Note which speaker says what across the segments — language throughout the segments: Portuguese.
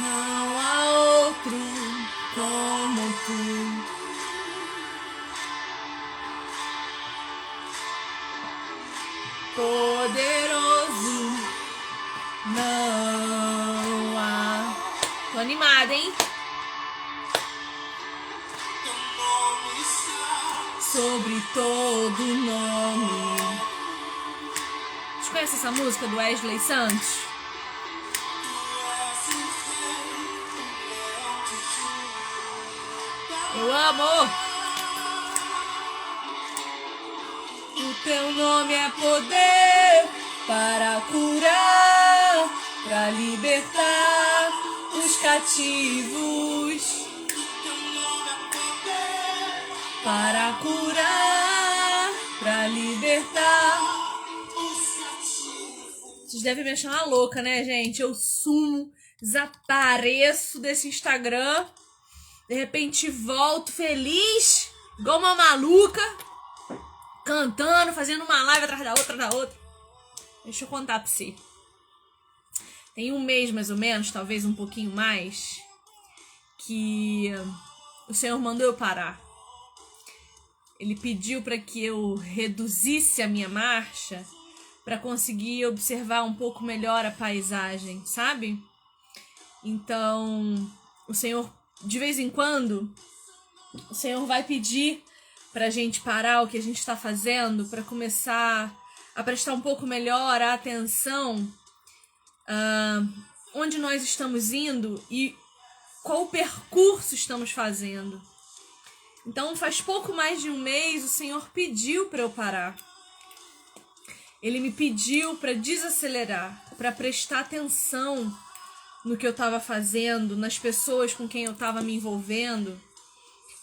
Speaker 1: Não há outro como tu. Poderoso, não há. Tô animada, hein? Sobre todo nome. Vocês conhecem essa música do Wesley Santos? Eu amo! O teu nome é poder para curar, para libertar os cativos. Para curar, para libertar os cativos. Vocês devem me achar uma louca, né, gente? Eu sumo, desapareço desse Instagram. De repente volto feliz, igual uma maluca, cantando, fazendo uma live atrás da outra. Deixa eu contar pra você. Tem um mês mais ou menos, talvez um pouquinho mais, que o Senhor mandou eu parar. Ele pediu para que eu reduzisse a minha marcha para conseguir observar um pouco melhor a paisagem, sabe? Então, o Senhor, de vez em quando, o Senhor vai pedir pra gente parar o que a gente está fazendo para começar a prestar um pouco melhor a atenção onde nós estamos indo e qual percurso estamos fazendo. Então, faz pouco mais de um mês, o Senhor pediu para eu parar. Ele me pediu para desacelerar, para prestar atenção no que eu estava fazendo, nas pessoas com quem eu estava me envolvendo.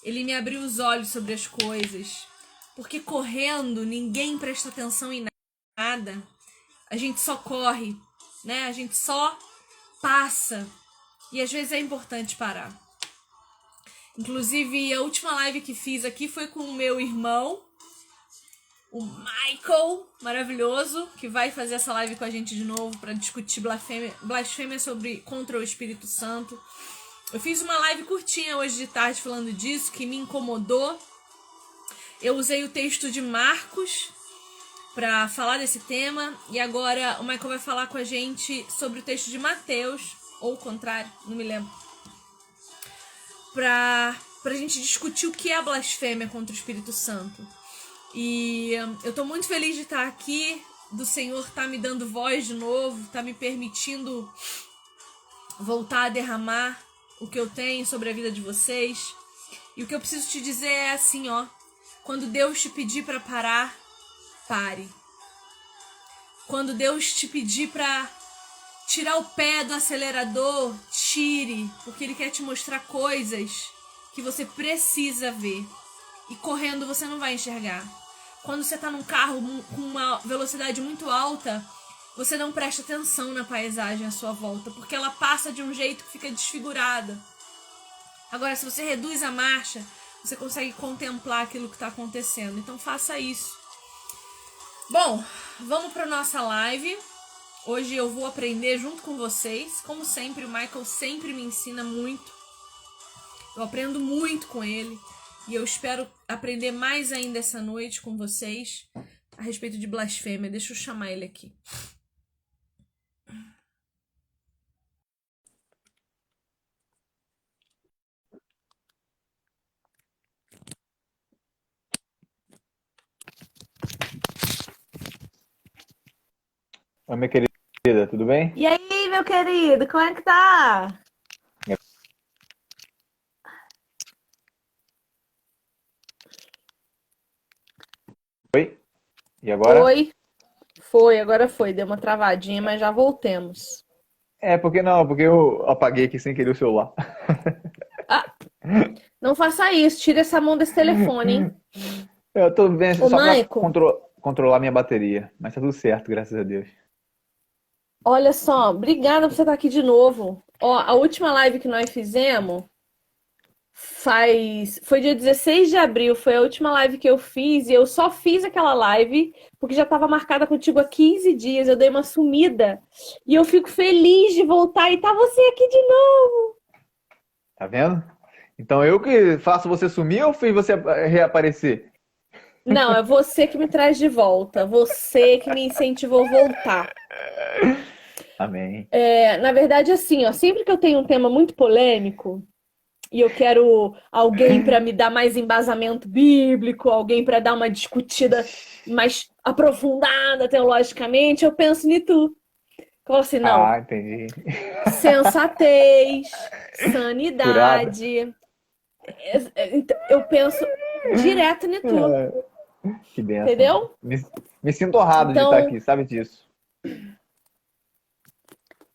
Speaker 1: Ele me abriu os olhos sobre as coisas. Porque correndo, ninguém presta atenção em nada. A gente só corre, né? A gente só passa. E às vezes é importante parar. Inclusive, a última live que fiz aqui foi com o meu irmão, o Michael, maravilhoso, que vai fazer essa live com a gente de novo para discutir blasfêmia contra o Espírito Santo. Eu fiz uma live curtinha hoje de tarde falando disso, que me incomodou. Eu usei o texto de Marcos para falar desse tema, e agora o Michael vai falar com a gente sobre o texto de Mateus, ou o contrário, não me lembro. Pra gente discutir o que é a blasfêmia contra o Espírito Santo. E eu tô muito feliz de estar aqui, do Senhor tá me dando voz de novo, tá me permitindo voltar a derramar o que eu tenho sobre a vida de vocês. E o que eu preciso te dizer é assim, ó: quando Deus te pedir para parar, pare. Quando Deus te pedir para tirar o pé do acelerador, tire, porque Ele quer te mostrar coisas que você precisa ver. E correndo você não vai enxergar. Quando você tá num carro com uma velocidade muito alta, você não presta atenção na paisagem à sua volta, porque ela passa de um jeito que fica desfigurada. Agora, se você reduz a marcha, você consegue contemplar aquilo que está acontecendo. Então faça isso. Bom, vamos para nossa live. Hoje eu vou aprender junto com vocês. Como sempre, o Michael sempre me ensina muito. Eu aprendo muito com ele. E eu espero aprender mais ainda essa noite com vocês a respeito de blasfêmia. Deixa eu chamar ele aqui.
Speaker 2: Oi, minha querida, tudo bem?
Speaker 1: E aí, meu querido, como é que tá?
Speaker 2: Oi? E agora?
Speaker 1: Oi, agora foi. Deu uma travadinha, mas já voltemos.
Speaker 2: Porque eu apaguei aqui sem querer o celular.
Speaker 1: Ah, não faça isso, tira essa mão desse telefone, hein?
Speaker 2: Eu tô vendo
Speaker 1: Ô,
Speaker 2: só pra
Speaker 1: Michael,
Speaker 2: controlar minha bateria, mas tá tudo certo, graças a Deus.
Speaker 1: olha só, obrigada por você estar aqui de novo. Ó, a última live que nós fizemos
Speaker 3: Foi dia 16 de abril, foi a última live que eu fiz, e eu só fiz aquela live porque já estava marcada contigo há 15 dias. Eu dei uma sumida e eu fico feliz de voltar e tá você aqui de novo.
Speaker 2: Tá vendo? Então eu que faço você sumir ou fiz você reaparecer?
Speaker 3: Não, é você que me traz de volta, você que me incentivou a voltar.
Speaker 2: Amém.
Speaker 3: Na verdade, assim, ó, sempre que eu tenho um tema muito polêmico e eu quero alguém para me dar mais embasamento bíblico, alguém para dar uma discutida mais aprofundada teologicamente, eu penso em tu. Eu falo assim, não,
Speaker 2: Ah, entendi.
Speaker 3: sensatez,
Speaker 2: Furada.
Speaker 3: sanidade. Eu penso direto em tu,
Speaker 2: Que benção.
Speaker 3: entendeu?
Speaker 2: Me sinto honrado de estar
Speaker 3: Então,
Speaker 2: aqui, sabe disso.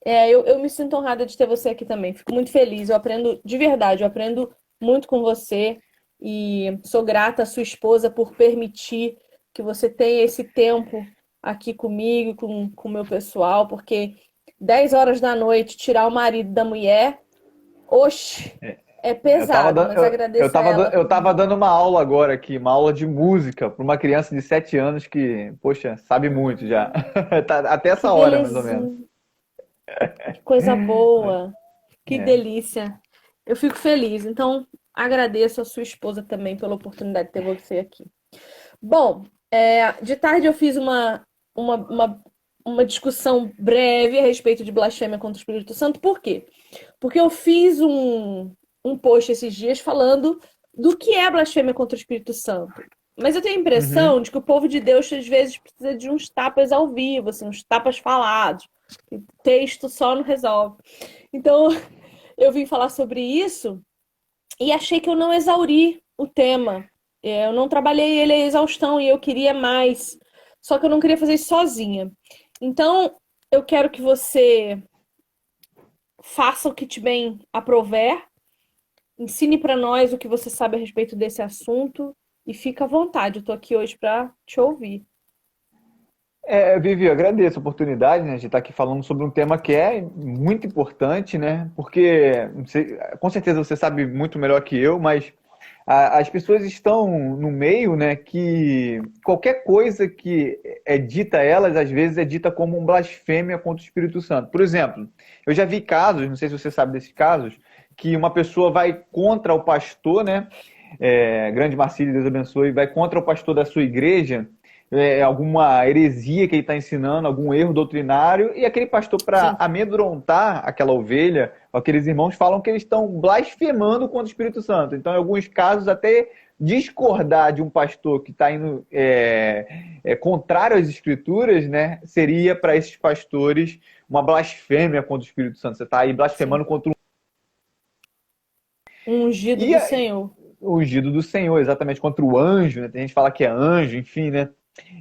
Speaker 3: eu me sinto honrada de ter você aqui também. Fico muito feliz. Eu aprendo de verdade, eu aprendo muito com você e sou grata à sua esposa por permitir que você tenha esse tempo aqui comigo, com o meu pessoal, porque 10 horas da noite tirar o marido da mulher, oxe, é
Speaker 2: Eu tava,
Speaker 3: pesado,
Speaker 2: dan-
Speaker 3: mas agradeço a ela
Speaker 2: eu
Speaker 3: por
Speaker 2: tava dando uma aula agora aqui, uma aula de música para uma criança de 7 anos que, poxa, sabe muito já. Tá até
Speaker 3: que
Speaker 2: essa hora, mais ou menos.
Speaker 3: belezinha, que coisa boa, que
Speaker 2: É.
Speaker 3: delícia. Eu fico feliz. Então, agradeço a sua esposa também pela oportunidade de ter você aqui. Bom, de tarde eu fiz uma, uma, uma discussão breve a respeito de blasfêmia contra o Espírito Santo. Por quê? Porque eu fiz um post esses dias falando do que é blasfêmia contra o Espírito Santo. Mas eu tenho a
Speaker 2: Uhum.
Speaker 3: impressão de que o povo de Deus às vezes precisa de uns tapas ao vivo, assim, uns tapas falados. Que texto só não resolve. Então, eu vim falar sobre isso e achei que eu não exauri o tema. Eu não trabalhei ele à exaustão e eu queria mais. Só que eu não queria fazer isso sozinha. Então, eu quero que você faça o que te bem aprouver, ensine para nós o que você sabe a respeito desse assunto e fica à vontade. Eu estou aqui hoje para te ouvir.
Speaker 2: Vivi, eu agradeço a oportunidade, né, de estar aqui falando sobre um tema que é muito importante, né? Porque com certeza você sabe muito melhor que eu, mas as pessoas estão no meio, né, que qualquer coisa que é dita a elas, às vezes é dita como um blasfêmia contra o Espírito Santo. Por exemplo, eu já vi casos, não sei se você sabe desses casos, que uma pessoa vai contra o pastor, né? Grande Marcílio, Deus abençoe, vai contra o pastor da sua igreja, alguma heresia que ele está ensinando, algum erro doutrinário, e aquele pastor, para
Speaker 3: Sim.
Speaker 2: amedrontar aquela ovelha, aqueles irmãos falam que eles estão blasfemando contra o Espírito Santo. Então, em alguns casos, até discordar de um pastor que está indo contrário às escrituras, né, seria para esses pastores uma blasfêmia contra o Espírito Santo. Você está aí blasfemando
Speaker 3: Sim.
Speaker 2: contra
Speaker 3: Um ungido
Speaker 2: e
Speaker 3: do Senhor.
Speaker 2: o ungido do Senhor, exatamente, contra o anjo, né? Tem gente que fala que é anjo, enfim, né?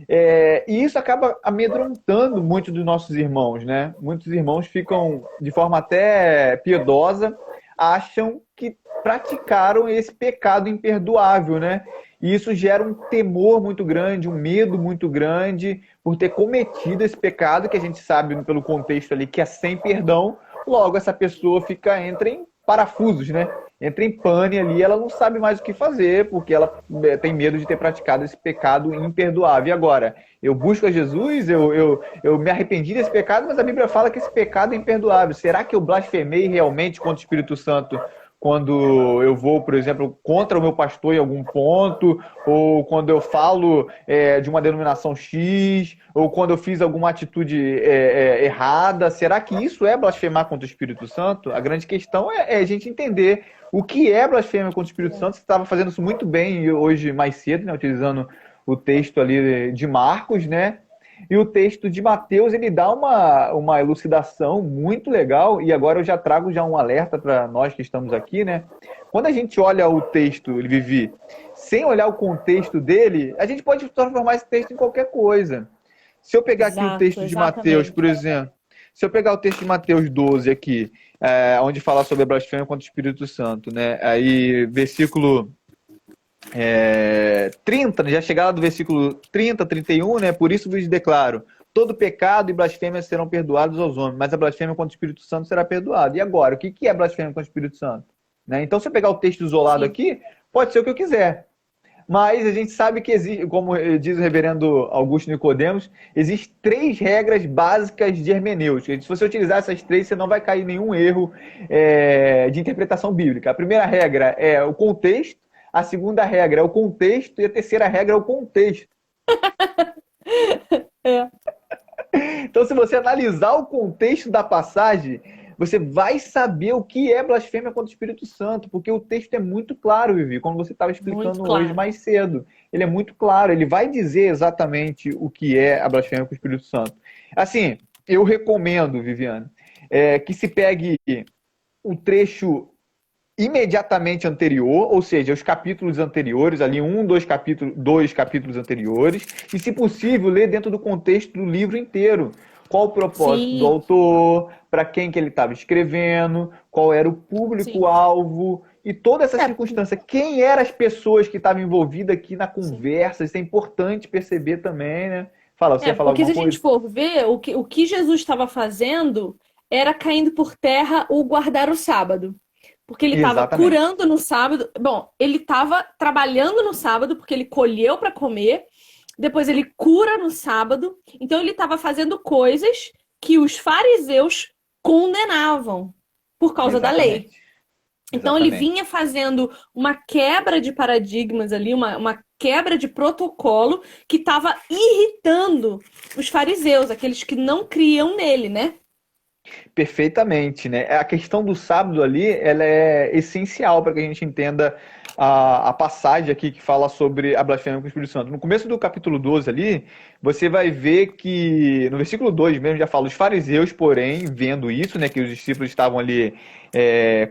Speaker 2: E isso acaba amedrontando muitos dos nossos irmãos, né? Muitos irmãos ficam, de forma até piedosa, acham que praticaram esse pecado imperdoável, né? E isso gera um temor muito grande, um medo muito grande por ter cometido esse pecado, que a gente sabe pelo contexto ali que é sem perdão. Logo, essa pessoa entra em parafusos, né? Entra em pane ali, ela não sabe mais o que fazer, porque ela tem medo de ter praticado esse pecado imperdoável. E agora, eu busco a Jesus, eu me arrependi desse pecado, mas a Bíblia fala que esse pecado é imperdoável. Será que eu blasfemei realmente contra o Espírito Santo quando eu vou, por exemplo, contra o meu pastor em algum ponto, ou quando eu falo de uma denominação X, ou quando eu fiz alguma atitude errada? Será que isso é blasfemar contra o Espírito Santo? A grande questão é a gente entender o que é blasfêmia contra o Espírito Santo. Você estava fazendo isso muito bem hoje mais cedo, né, utilizando o texto ali de Marcos, né? E o texto de Mateus, ele dá uma elucidação muito legal, e agora eu já trago um alerta para nós que estamos aqui, né? Quando a gente olha o texto, ele Vivi, sem olhar o contexto dele, a gente pode transformar esse texto em qualquer coisa. Se eu pegar aqui o
Speaker 3: Exato,
Speaker 2: texto de Mateus, por
Speaker 3: exatamente.
Speaker 2: exemplo, se eu pegar o texto de Mateus 12 aqui, onde fala sobre a blasfêmia contra o Espírito Santo, né? Aí, versículo 30, já chegar lá do versículo 30, 31, né? Por isso vos declaro: todo pecado e blasfêmia serão perdoados aos homens, mas a blasfêmia contra o Espírito Santo será perdoada. E agora, o que é blasfêmia contra o Espírito Santo? né? Então, se eu pegar o texto isolado
Speaker 3: Sim.
Speaker 2: aqui, pode ser o que eu quiser. Mas a gente sabe que existe, como diz o reverendo Augusto Nicodemos, existem 3 regras básicas de hermenêutica. Se você utilizar essas 3, você não vai cair em nenhum erro de interpretação bíblica. A primeira regra é o contexto, a segunda regra é o contexto e a terceira regra é o contexto.
Speaker 3: É.
Speaker 2: Então, se você analisar o contexto da passagem, você vai saber o que é blasfêmia contra o Espírito Santo, porque o texto é muito claro, Vivi, como você estava explicando
Speaker 3: Muito claro.
Speaker 2: hoje mais cedo. Ele é muito claro, ele vai dizer exatamente o que é a blasfêmia contra o Espírito Santo. Assim, eu recomendo, Viviane, que se pegue o trecho imediatamente anterior, ou seja, os capítulos anteriores, ali dois capítulos anteriores, e se possível, ler dentro do contexto do livro inteiro. Qual o propósito do
Speaker 3: Sim,
Speaker 2: autor, para quem que ele estava escrevendo, qual era o
Speaker 3: sim.
Speaker 2: público-alvo, e toda essa
Speaker 3: É,
Speaker 2: circunstância. Quem eram as pessoas que estavam envolvidas aqui na
Speaker 3: sim.
Speaker 2: conversa, isso é importante perceber também, né? Fala, você ia falar
Speaker 3: Porque se
Speaker 2: alguma
Speaker 3: a gente
Speaker 2: coisa?
Speaker 3: for ver, o que Jesus estava fazendo era caindo por terra o guardar o sábado. Porque ele estava
Speaker 2: Exatamente.
Speaker 3: curando no sábado. Bom, ele estava trabalhando no sábado, porque ele colheu para comer. Depois ele cura no sábado. Então ele estava fazendo coisas que os fariseus condenavam por causa da lei.
Speaker 2: Exatamente.
Speaker 3: Então ele
Speaker 2: Exatamente.
Speaker 3: vinha fazendo uma quebra de paradigmas ali, uma quebra de protocolo que estava irritando os fariseus, aqueles que não criam nele, né?
Speaker 2: Perfeitamente, né? A questão do sábado ali, ela é essencial para que a gente entenda a passagem aqui que fala sobre a blasfêmia com o Espírito Santo. No começo do capítulo 12 ali, você vai ver que, no versículo 2 mesmo, já fala, os fariseus, porém, vendo isso, né, que os discípulos estavam ali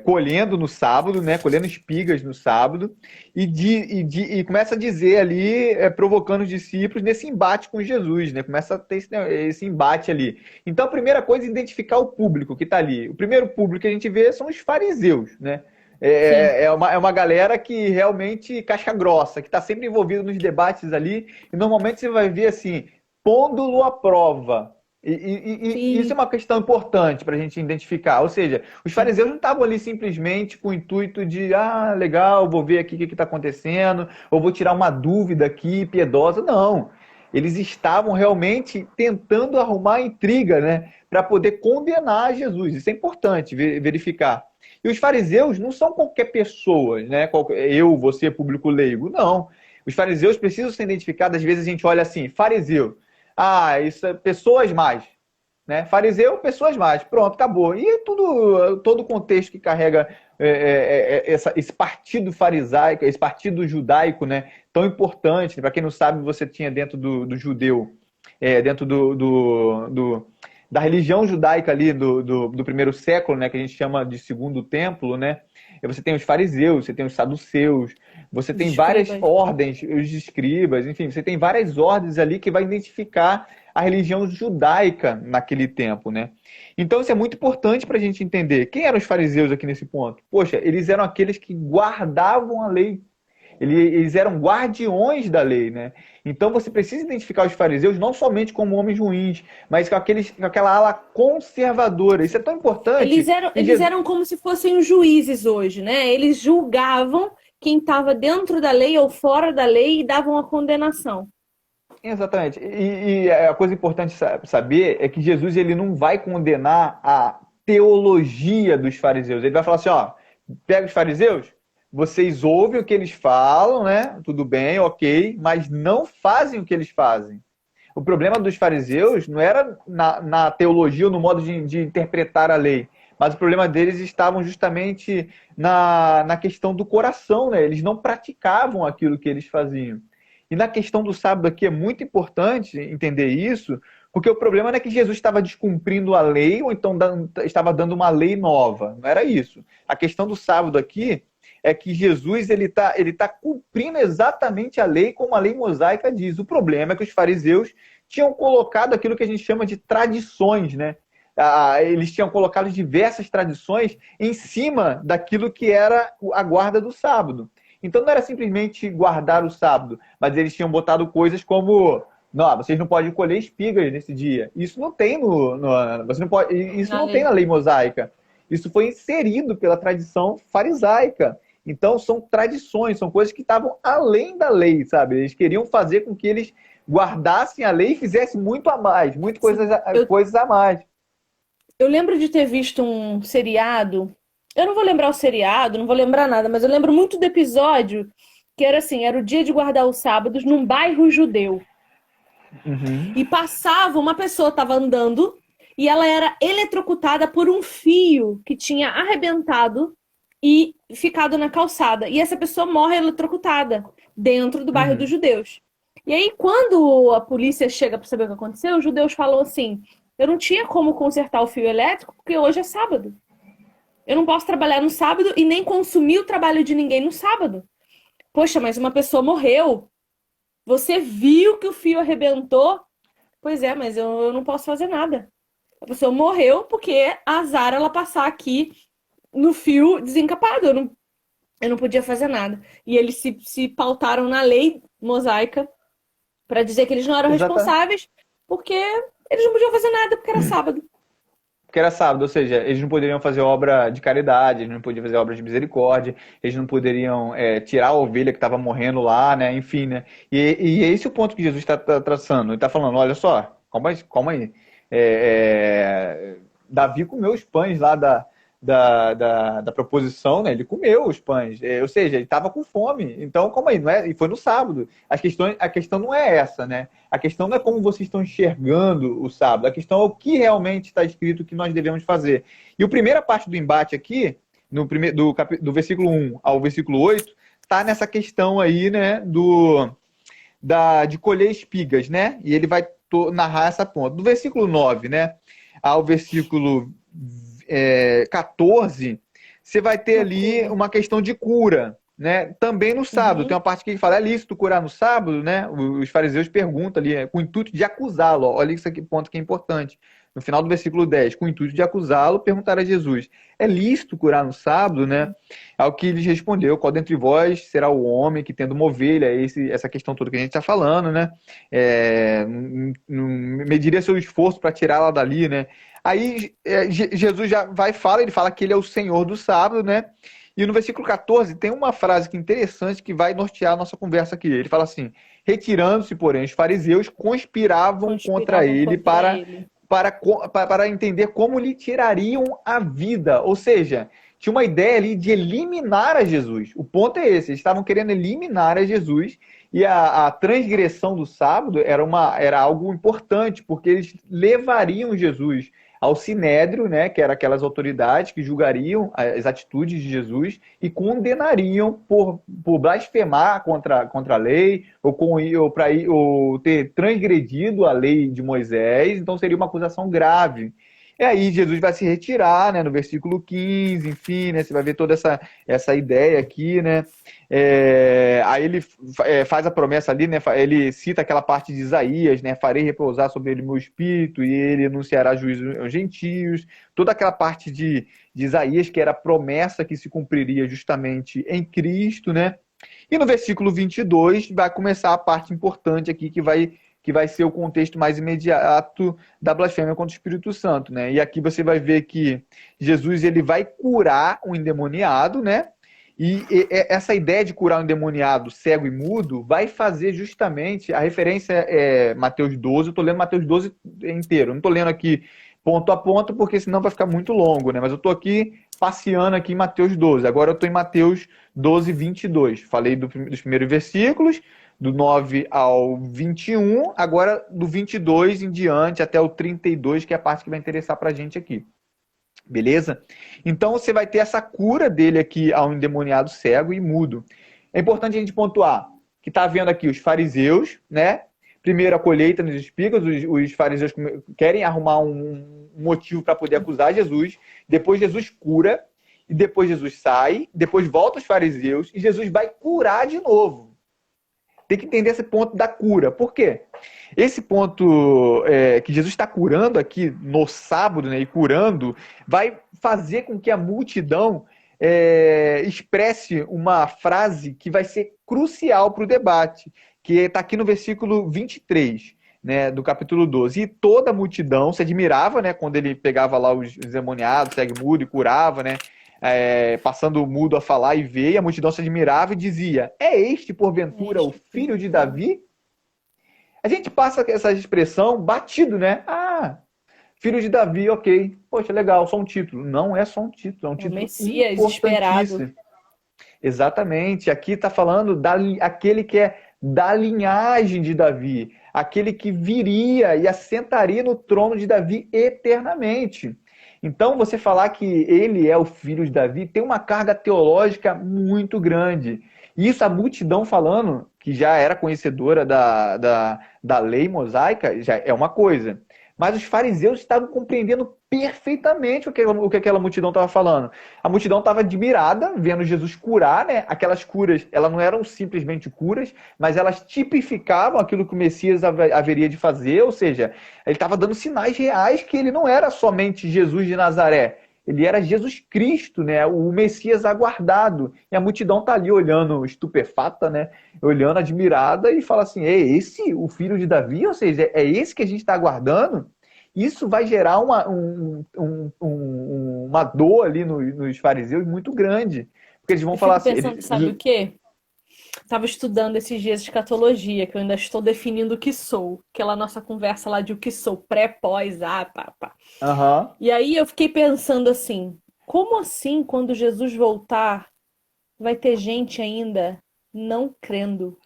Speaker 2: colhendo no sábado, né, colhendo espigas no sábado, e começa a dizer ali, provocando os discípulos nesse embate com Jesus, né? Começa a ter esse embate ali. Então, a primeira coisa é identificar o público que está ali. O primeiro público que a gente vê são os fariseus, né?
Speaker 3: Sim.
Speaker 2: É uma galera que realmente casca grossa, que está sempre envolvida nos debates ali, e normalmente você vai ver assim, pondo-lo à prova. E isso é
Speaker 3: Sim,
Speaker 2: uma questão importante para a gente identificar. Ou seja, os
Speaker 3: sim.
Speaker 2: fariseus não estavam ali simplesmente com o intuito de, legal, vou ver aqui o que está acontecendo, ou vou tirar uma dúvida aqui piedosa. Não. Eles estavam realmente tentando arrumar intriga, né, para poder condenar Jesus. Isso é importante verificar. E os fariseus não são qualquer pessoa, né? Eu, você, público leigo. Não. Os fariseus precisam ser identificados. Às vezes a gente olha assim, fariseu. Isso é pessoas mais. Né? Fariseu, pessoas mais. Pronto, acabou. E todo o contexto que carrega esse partido farisaico, esse partido judaico, né? Tão importante. Para quem não sabe, você tinha dentro do judeu, dentro da religião judaica ali do primeiro século, né, que a gente chama de segundo templo, né? E você tem os fariseus, você tem os saduceus, você
Speaker 3: Os
Speaker 2: tem várias
Speaker 3: escribas.
Speaker 2: ordens, os escribas, enfim, você tem várias ordens ali que vai identificar a religião judaica naquele tempo, né? Então isso é muito importante para a gente entender. Quem eram os fariseus aqui nesse ponto? Poxa, eles eram aqueles que guardavam a lei. Eles eram guardiões da lei, né? Então você precisa identificar os fariseus não somente como homens ruins, mas com aquela ala conservadora. Isso é tão importante.
Speaker 3: Eles eram como se fossem os juízes hoje, né? Eles julgavam quem estava dentro da lei ou fora da lei e davam a condenação.
Speaker 2: Exatamente. E a coisa importante saber é que Jesus ele não vai condenar a teologia dos fariseus. Ele vai falar assim, ó, pega os fariseus, vocês ouvem o que eles falam, né? Tudo bem, ok, mas não fazem o que eles fazem. O problema dos fariseus não era na teologia ou no modo de interpretar a lei, mas o problema deles estavam justamente na questão do coração, né? Eles não praticavam aquilo que eles faziam. E na questão do sábado aqui é muito importante entender isso, porque o problema não é que Jesus estava descumprindo a lei ou então estava dando uma lei nova. Não era isso. A questão do sábado aqui é que Jesus ele tá cumprindo exatamente a lei como a lei mosaica diz. O problema é que os fariseus tinham colocado aquilo que a gente chama de tradições, né? Eles tinham colocado diversas tradições em cima daquilo que era a guarda do sábado. Então não era simplesmente guardar o sábado, mas eles tinham botado coisas como não, vocês não podem colher espigas nesse dia. Isso não tem você não pode, isso
Speaker 3: Na
Speaker 2: não tem
Speaker 3: lei.
Speaker 2: na lei mosaica. Isso foi inserido pela tradição farisaica. Então, são tradições, são coisas que estavam além da lei, sabe? Eles queriam fazer com que eles guardassem a lei e fizessem muito a mais, muitas coisas a mais.
Speaker 3: Eu lembro de ter visto um seriado. Eu não vou lembrar o seriado, não vou lembrar nada, mas eu lembro muito do episódio que era assim, era o dia de guardar os sábados num bairro judeu.
Speaker 2: Uhum.
Speaker 3: E passava, uma pessoa estava andando e ela era eletrocutada por um fio que tinha arrebentado e ficado na calçada. E essa pessoa morre eletrocutada dentro do bairro dos judeus. E aí, quando a polícia chega para saber o que aconteceu, os judeus falam assim: eu não tinha como consertar o fio elétrico porque hoje é sábado. Eu não posso trabalhar no sábado e nem consumir o trabalho de ninguém no sábado. Poxa, mas uma pessoa morreu. Você viu que o fio arrebentou? Pois é, mas eu não posso fazer nada. A pessoa morreu porque azar ela passar aqui no fio desencapado. Eu não podia fazer nada. E eles se pautaram na lei mosaica para dizer que eles não eram responsáveis porque eles não podiam fazer nada porque era sábado.
Speaker 2: Porque era sábado, ou seja, eles não poderiam fazer obra de caridade, eles não podiam fazer obra de misericórdia, eles não poderiam tirar a ovelha que estava morrendo lá, né? Enfim, né? E esse é o ponto que Jesus está traçando. Ele está falando, olha só, calma aí. Davi comeu os pães lá da proposição, né? Ele comeu os pães, ou seja, ele estava com fome. Então, calma aí, não é? E foi no sábado. A questão não é essa, né? A questão não é como vocês estão enxergando o sábado. A questão é o que realmente está escrito que nós devemos fazer. E a primeira parte do embate aqui, do versículo 1 ao versículo 8, está nessa questão aí, né? De colher espigas, né? E ele vai narrar essa ponta. Do versículo 9, né? Ao versículo 14, você vai ter ali uma questão de cura, né? Também no sábado. Tem uma parte que ele fala, é lícito curar no sábado, né? Os fariseus perguntam ali, com o intuito de acusá-lo. Olha isso aqui, ponto que é importante. No final do versículo 10, com o intuito de acusá-lo, perguntaram a Jesus, é lícito curar no sábado, né? Ao que ele respondeu, qual dentre vós será o homem que tendo uma ovelha, essa questão toda que a gente está falando, né? Mediria seu esforço para tirá-la dali, né? Aí Jesus já ele fala que ele é o Senhor do sábado, né? E no versículo 14 tem uma frase que é interessante que vai nortear a nossa conversa aqui. Ele fala assim, retirando-se, porém, os fariseus conspiravam contra ele para entender como lhe tirariam a vida. Ou seja, tinha uma ideia ali de eliminar a Jesus. O ponto é esse, eles estavam querendo eliminar a Jesus e a transgressão do sábado era algo importante, porque eles levariam Jesus ao Sinédrio, né, que era aquelas autoridades que julgariam as atitudes de Jesus e condenariam por blasfemar contra a lei ou ter transgredido a lei de Moisés, então seria uma acusação grave. E aí Jesus vai se retirar, né, no versículo 15, enfim, né, você vai ver toda essa ideia aqui, né, aí ele faz a promessa ali, né, ele cita aquela parte de Isaías, né, farei repousar sobre ele meu espírito e ele anunciará juízo aos gentios, toda aquela parte de Isaías que era a promessa que se cumpriria justamente em Cristo, né, e no versículo 22 vai começar a parte importante aqui que vai ser o contexto mais imediato da blasfêmia contra o Espírito Santo, né? E aqui você vai ver que Jesus ele vai curar um endemoniado, né? E essa ideia de curar um endemoniado cego e mudo vai fazer justamente, a referência é Mateus 12, eu estou lendo Mateus 12 inteiro, não estou lendo aqui ponto a ponto, porque senão vai ficar muito longo, né? Mas eu estou aqui passeando aqui em Mateus 12, agora eu estou em Mateus 12, 22. Falei dos primeiros versículos, do 9 ao 21, agora do 22 em diante até o 32, que é a parte que vai interessar pra gente aqui. Beleza? Então você vai ter essa cura dele aqui ao endemoniado cego e mudo. É importante a gente pontuar que está vendo aqui os fariseus, né? Primeiro a colheita nos espigas, os fariseus querem arrumar um motivo para poder acusar Jesus, depois Jesus cura, e depois Jesus sai, depois volta os fariseus, e Jesus vai curar de novo. Tem que entender esse ponto da cura. Por quê? Esse ponto que Jesus está curando aqui no sábado, né, e curando, vai fazer com que a multidão expresse uma frase que vai ser crucial para o debate, que está aqui no versículo 23. né, do capítulo 12. E toda a multidão se admirava, né, quando ele pegava lá os endemoniados, cego e mudo, e curava, né, passando o mudo a falar e ver, e a multidão se admirava e dizia: é este, porventura, o filho de Davi? A gente passa essa expressão batido, né? Ah, filho de Davi, ok. Poxa, legal, só um título. Não é só um título, é um
Speaker 3: É o
Speaker 2: título
Speaker 3: Messias esperado.
Speaker 2: importantíssimo. Exatamente. Aqui está falando aquele que é da linhagem de Davi, aquele que viria e assentaria no trono de Davi eternamente. Então, você falar que ele é o filho de Davi tem uma carga teológica muito grande. Isso a multidão falando, que já era conhecedora da lei mosaica, já é uma coisa. Mas os fariseus estavam compreendendo perfeitamente o que aquela multidão estava falando. A multidão estava admirada, vendo Jesus curar, né? Aquelas curas, elas não eram simplesmente curas, mas elas tipificavam aquilo que o Messias haveria de fazer, ou seja, ele estava dando sinais reais que ele não era somente Jesus de Nazaré, ele era Jesus Cristo, né? O Messias aguardado. E a multidão está ali olhando estupefata, né? Olhando admirada e fala assim: é esse o filho de Davi? Ou seja, é esse que a gente está aguardando? Isso vai gerar uma dor ali nos fariseus muito grande. Porque eles vão
Speaker 3: Eu
Speaker 2: falar
Speaker 3: fico
Speaker 2: assim.
Speaker 3: pensando, sabe o quê? Estava estudando esses dias de escatologia, que eu ainda estou definindo o que sou. Aquela nossa conversa lá de o que sou, pré, pós, pá, pá.
Speaker 2: Aham.
Speaker 3: E aí eu fiquei pensando assim, como assim quando Jesus voltar, vai ter gente ainda não crendo?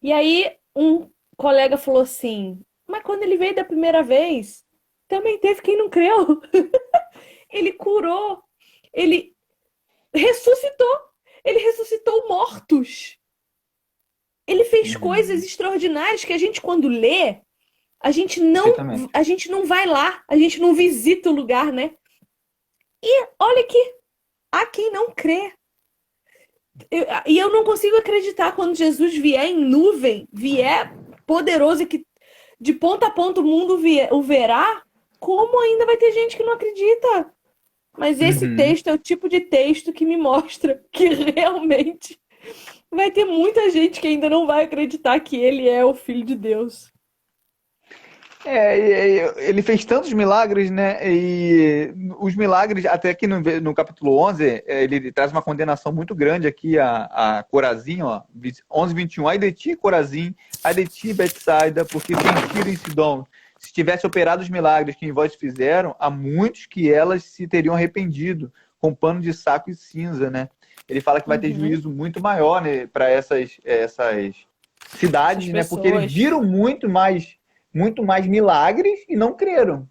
Speaker 3: E aí um colega falou assim, mas quando ele veio da primeira vez, também teve quem não creu. Ele curou, ele ressuscitou, ele ressuscitou mortos. Ele fez coisas extraordinárias que a gente, quando lê,
Speaker 2: Perfeitamente.
Speaker 3: a gente não vai lá, a gente não visita o lugar, né? E olha que há quem não crê. E eu não consigo acreditar quando Jesus vier em nuvem, vier poderoso e que de ponta a ponta o mundo o verá, como ainda vai ter gente que não acredita. Mas esse
Speaker 2: Uhum.
Speaker 3: texto é o tipo de texto que me mostra que realmente vai ter muita gente que ainda não vai acreditar que ele é o Filho de Deus.
Speaker 2: Ele fez tantos milagres, né? E os milagres, até que no capítulo 11, ele traz uma condenação muito grande aqui a Corazim, ó, 11:21. Ai de ti, Corazim, ai de ti, Betsaida, porque tem Tiro em Sidom. Se tivesse operado os milagres que em vós fizeram, há muitos que elas se teriam arrependido, com pano de saco e cinza, né? Ele fala que vai ter
Speaker 3: Uhum.
Speaker 2: juízo muito maior, né, para essas cidades,
Speaker 3: Essas
Speaker 2: né? Porque eles
Speaker 3: pessoas.
Speaker 2: viram muito mais milagres e não creram.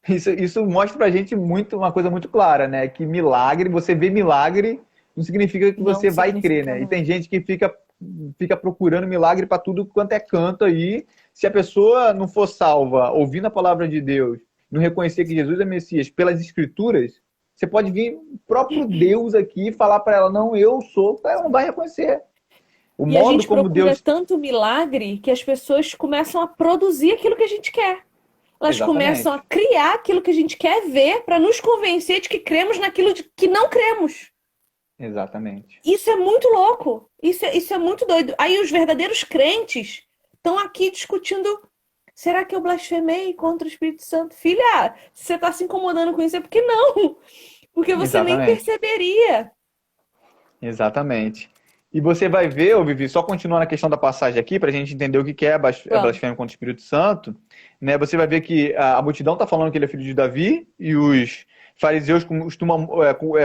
Speaker 2: Isso mostra pra gente uma coisa muito clara, né? Que milagre, você vê milagre, não significa que
Speaker 3: Não
Speaker 2: você vai crer,
Speaker 3: significa
Speaker 2: né? E
Speaker 3: nada.
Speaker 2: tem gente que fica procurando milagre para tudo quanto é canto aí. Se a pessoa não for salva, ouvindo a palavra de Deus, não reconhecer que Jesus é Messias pelas Escrituras, você pode vir o próprio Deus aqui e falar para ela: não, eu sou, ela não vai reconhecer. O
Speaker 3: E a
Speaker 2: modo
Speaker 3: gente
Speaker 2: como
Speaker 3: procura
Speaker 2: Deus.
Speaker 3: tanto milagre que as pessoas começam a produzir aquilo que a gente quer. Elas começam a
Speaker 2: Exatamente.
Speaker 3: criar aquilo que a gente quer ver para nos convencer de que cremos naquilo que não cremos.
Speaker 2: Exatamente.
Speaker 3: Isso é muito louco. Isso é muito doido. Aí os verdadeiros crentes estão aqui discutindo: será que eu blasfemei contra o Espírito Santo? Filha, se você está se incomodando com isso, é porque não. Porque você nem
Speaker 2: Exatamente.
Speaker 3: perceberia.
Speaker 2: Exatamente. E você vai ver, ô Vivi, só continuando a questão da passagem aqui, para a gente entender o que é
Speaker 3: Vamos.
Speaker 2: blasfêmia contra o Espírito Santo, né? Você vai ver que a multidão está falando que ele é filho de Davi, e os fariseus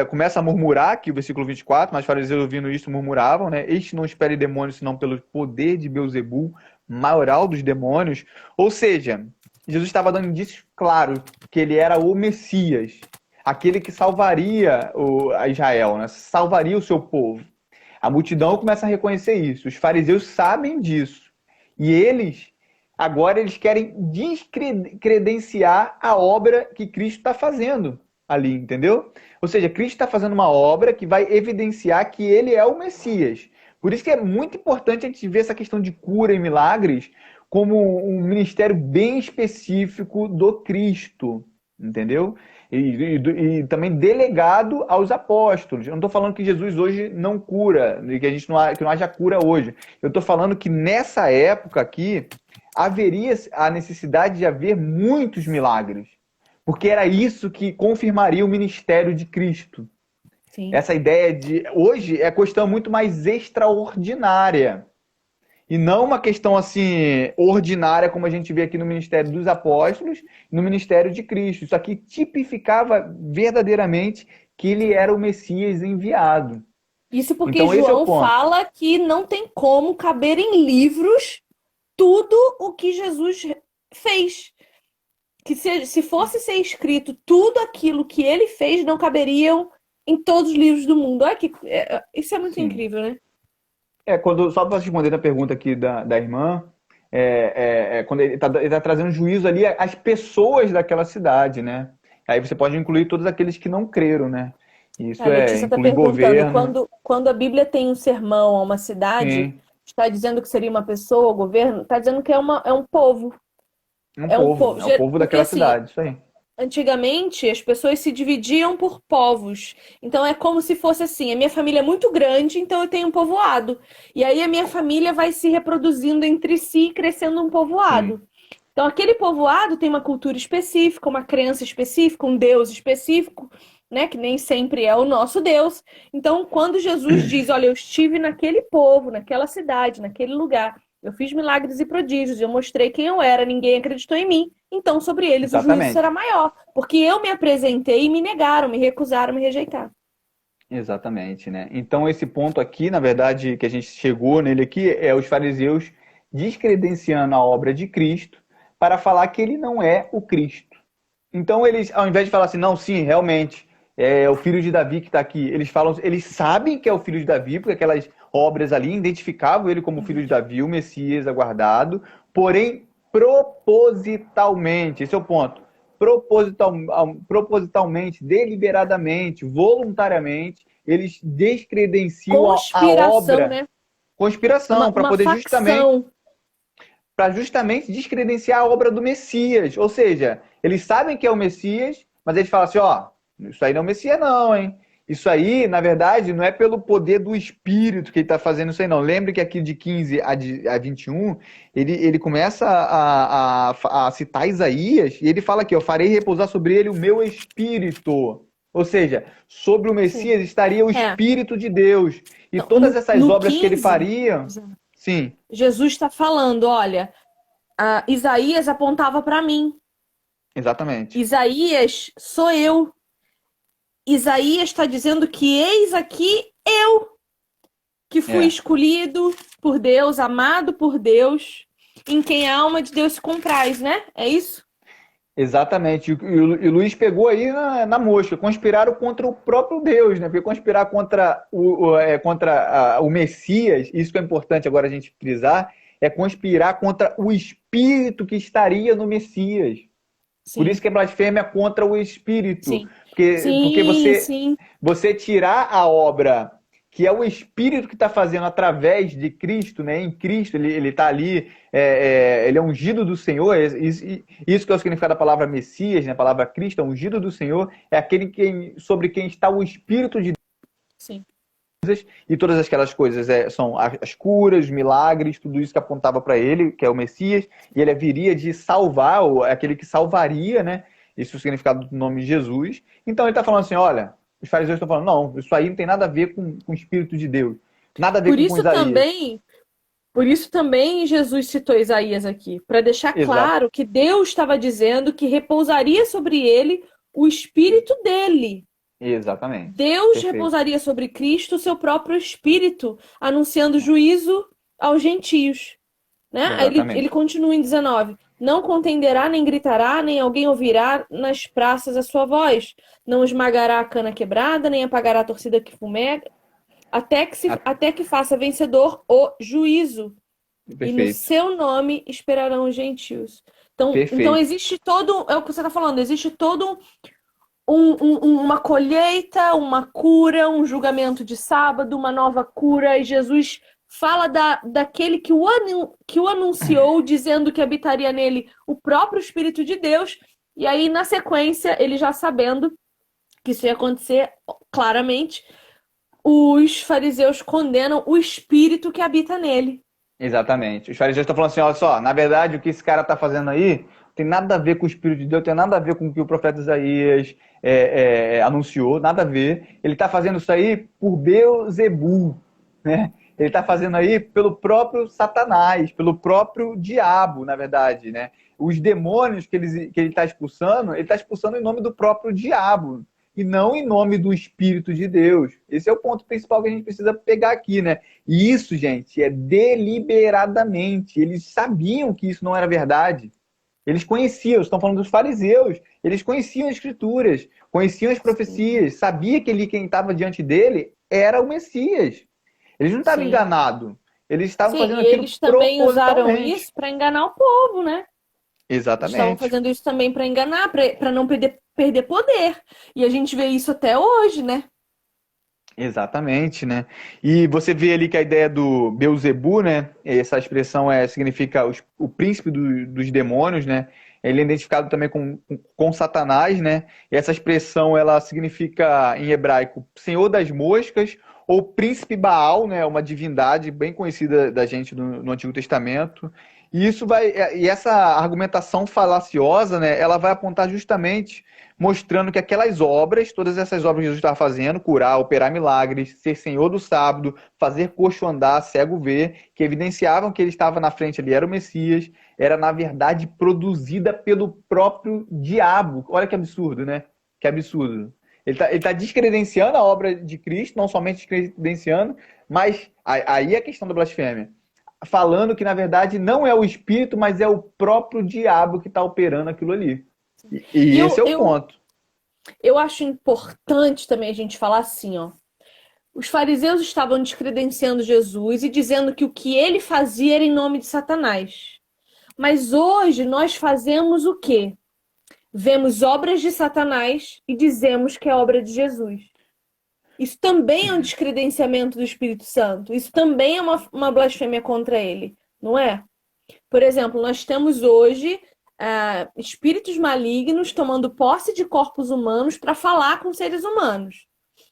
Speaker 2: começam a murmurar, que o versículo 24, mas os fariseus ouvindo isso murmuravam, né? Este não espere demônios, senão pelo poder de Beelzebul, maioral dos demônios. Ou seja, Jesus estava dando indícios claros que ele era o Messias, aquele que salvaria a Israel, né? Salvaria o seu povo. A multidão começa a reconhecer isso. Os fariseus sabem disso. E agora eles querem descredenciar a obra que Cristo está fazendo ali, entendeu? Ou seja, Cristo está fazendo uma obra que vai evidenciar que ele é o Messias. Por isso que é muito importante a gente ver essa questão de cura e milagres como um ministério bem específico do Cristo, entendeu? e também delegado aos apóstolos. Eu não estou falando que Jesus hoje não cura, que não haja cura hoje. Eu estou falando que nessa época aqui haveria a necessidade de haver muitos milagres, porque era isso que confirmaria o ministério de Cristo.
Speaker 3: Sim.
Speaker 2: Essa ideia de... Hoje é questão muito mais extraordinária. E não uma questão assim ordinária, como a gente vê aqui no ministério dos apóstolos, no ministério de Cristo. Isso aqui tipificava verdadeiramente que ele era o Messias enviado.
Speaker 3: Isso porque
Speaker 2: Então, esse é o
Speaker 3: João
Speaker 2: ponto.
Speaker 3: fala que não tem como caber em livros tudo o que Jesus fez. Que se fosse ser escrito tudo aquilo que ele fez, não caberiam em todos os livros do mundo. Olha isso é muito
Speaker 2: Sim.
Speaker 3: incrível, né?
Speaker 2: Só para responder a pergunta aqui da irmã, quando ele tá trazendo juízo ali às pessoas daquela cidade, né? Aí você pode incluir todos aqueles que não creram, né? Isso
Speaker 3: A Letícia está
Speaker 2: inclui
Speaker 3: perguntando,
Speaker 2: governo.
Speaker 3: quando a Bíblia tem um sermão a uma cidade,
Speaker 2: Sim,
Speaker 3: está dizendo que seria uma pessoa, o governo, está dizendo que é um povo.
Speaker 2: é um povo
Speaker 3: Porque,
Speaker 2: daquela
Speaker 3: assim,
Speaker 2: cidade, isso aí.
Speaker 3: antigamente, as pessoas se dividiam por povos. Então, é como se fosse assim: a minha família é muito grande, então eu tenho um povoado. E aí, a minha família vai se reproduzindo entre si, crescendo um povoado. Então, aquele povoado tem uma cultura específica, uma crença específica, um Deus específico, né? Que nem sempre é o nosso Deus. Então, quando Jesus diz: olha, eu estive naquele povo, naquela cidade, naquele lugar, eu fiz milagres e prodígios, eu mostrei quem eu era, ninguém acreditou em mim. Então, sobre eles o juízo
Speaker 2: Exatamente.
Speaker 3: será maior. Porque eu me apresentei e me negaram, me recusaram, me rejeitaram.
Speaker 2: Exatamente, né? Então, esse ponto aqui, na verdade, que a gente chegou nele aqui, é os fariseus descredenciando a obra de Cristo para falar que ele não é o Cristo. Então, eles, ao invés de falar assim, não, sim, realmente, é o filho de Davi que está aqui, eles sabem que é o filho de Davi, porque aquelas obras ali identificavam ele como filho de Davi, o Messias aguardado, porém, propositalmente, esse é o ponto, propositalmente, deliberadamente, voluntariamente, eles descredenciam a
Speaker 3: Conspiração,
Speaker 2: obra.
Speaker 3: né?
Speaker 2: Conspiração, para
Speaker 3: Uma
Speaker 2: poder
Speaker 3: facção.
Speaker 2: justamente descredenciar a obra do Messias. Ou seja, eles sabem que é o Messias, mas eles falam assim, ó, isso aí não é o Messias não, hein? Isso aí, na verdade, não é pelo poder do Espírito que ele está fazendo isso aí, não. Lembre que aqui de 15 a 21, ele começa a citar Isaías, e ele fala aqui, ó, farei repousar sobre ele o meu Espírito. Ou seja, sobre o Messias estaria o Espírito de Deus. E
Speaker 3: Então,
Speaker 2: todas essas
Speaker 3: no
Speaker 2: obras que ele
Speaker 3: 15,
Speaker 2: faria... Sim,
Speaker 3: Jesus está falando, olha, Isaías apontava para mim.
Speaker 2: exatamente.
Speaker 3: Isaías sou eu. Isaías está dizendo que eis aqui eu, que fui escolhido por Deus, amado por Deus, em quem a alma de Deus se compraz, né? É isso?
Speaker 2: Exatamente. E o Luiz pegou aí na mosca. Conspiraram contra o próprio Deus, né? Porque conspirar contra o Messias, isso que é importante agora a gente frisar, é conspirar contra o Espírito que estaria no Messias.
Speaker 3: Sim.
Speaker 2: Por isso que é blasfêmia contra o Espírito.
Speaker 3: Sim.
Speaker 2: Porque você tirar a obra, que é o Espírito que está fazendo através de Cristo, né? Em Cristo, ele está ali, ele é ungido do Senhor. Isso que é o significado da palavra Messias, né? A palavra Cristo, é ungido do Senhor, é aquele sobre quem está o Espírito de Deus.
Speaker 3: Sim.
Speaker 2: E todas aquelas coisas são as curas, os milagres, tudo isso que apontava para ele, que é o Messias, e ele viria de salvar, aquele que salvaria, né? Isso é o significado do nome de Jesus. Então ele está falando assim, olha, os fariseus estão falando, não, isso aí não tem nada a ver com o Espírito de Deus, nada a ver com Isaías.
Speaker 3: Por isso também Jesus citou Isaías aqui, para deixar claro que Deus estava dizendo que repousaria sobre ele o Espírito dele.
Speaker 2: Exatamente.
Speaker 3: Deus repousaria sobre Cristo o seu próprio Espírito, anunciando juízo aos gentios. Né? Ele continua em 19. Não contenderá, nem gritará, nem alguém ouvirá nas praças a sua voz. Não esmagará a cana quebrada, nem apagará a torcida que fumega, até que faça vencedor o juízo.
Speaker 2: Perfeito.
Speaker 3: E no seu nome esperarão os gentios. Então existe todo... É o que você está falando. Existe todo uma colheita, uma cura, um julgamento de sábado, uma nova cura. E Jesus fala daquele que o anunciou, dizendo que habitaria nele o próprio Espírito de Deus. E aí, na sequência, ele já sabendo que isso ia acontecer, claramente, os fariseus condenam o espírito que habita nele.
Speaker 2: Exatamente. Os fariseus estão falando assim, olha só, na verdade o que esse cara está fazendo aí não tem nada a ver com o Espírito de Deus, tem nada a ver com o que o profeta Isaías anunciou, nada a ver. Ele está fazendo isso aí por Beelzebul, né? Ele está fazendo aí pelo próprio Satanás, pelo próprio diabo, na verdade, né? Os demônios que ele está expulsando, ele está expulsando em nome do próprio diabo e não em nome do Espírito de Deus. Esse é o ponto principal que a gente precisa pegar aqui, né? E isso, gente, é deliberadamente. Eles sabiam que isso não era verdade. Eles conheciam, estão falando dos fariseus, eles conheciam as escrituras, conheciam as profecias, sabia que ali quem estava diante dele era o Messias. Eles não estavam
Speaker 3: Sim.
Speaker 2: enganados. Eles estavam
Speaker 3: Sim,
Speaker 2: fazendo
Speaker 3: e
Speaker 2: aquilo
Speaker 3: eles também usaram
Speaker 2: propositalmente.
Speaker 3: isso para enganar o povo, né? Eles estavam
Speaker 2: Exatamente.
Speaker 3: fazendo isso também para enganar, para não perder poder. E a gente vê isso até hoje, né?
Speaker 2: Exatamente, né? E você vê ali que a ideia do Beelzebu, né? Essa expressão significa o príncipe dos demônios, né? Ele é identificado também com Satanás, né? E essa expressão ela significa em hebraico Senhor das Moscas ou Príncipe Baal, né? Uma divindade bem conhecida da gente no Antigo Testamento. E essa argumentação falaciosa, né? Ela vai apontar justamente mostrando que aquelas obras, todas essas obras que Jesus estava fazendo, curar, operar milagres, ser senhor do sábado, fazer coxo andar, cego ver, que evidenciavam que ele estava na frente ali, era o Messias, era na verdade produzida pelo próprio diabo. Olha que absurdo, né? Que absurdo. Ele tá descredenciando a obra de Cristo, não somente descredenciando, mas aí é a questão da blasfêmia. Falando que, na verdade, não é o Espírito, mas é o próprio diabo que está operando aquilo ali. E esse é o ponto.
Speaker 3: Eu acho importante também a gente falar assim, ó. Os fariseus estavam descredenciando Jesus e dizendo que o que ele fazia era em nome de Satanás. Mas hoje nós fazemos o quê? Vemos obras de Satanás e dizemos que é obra de Jesus. Isso também é um descredenciamento do Espírito Santo. Isso também é uma blasfêmia contra ele, não é? Por exemplo, nós temos hoje espíritos malignos tomando posse de corpos humanos para falar com seres humanos.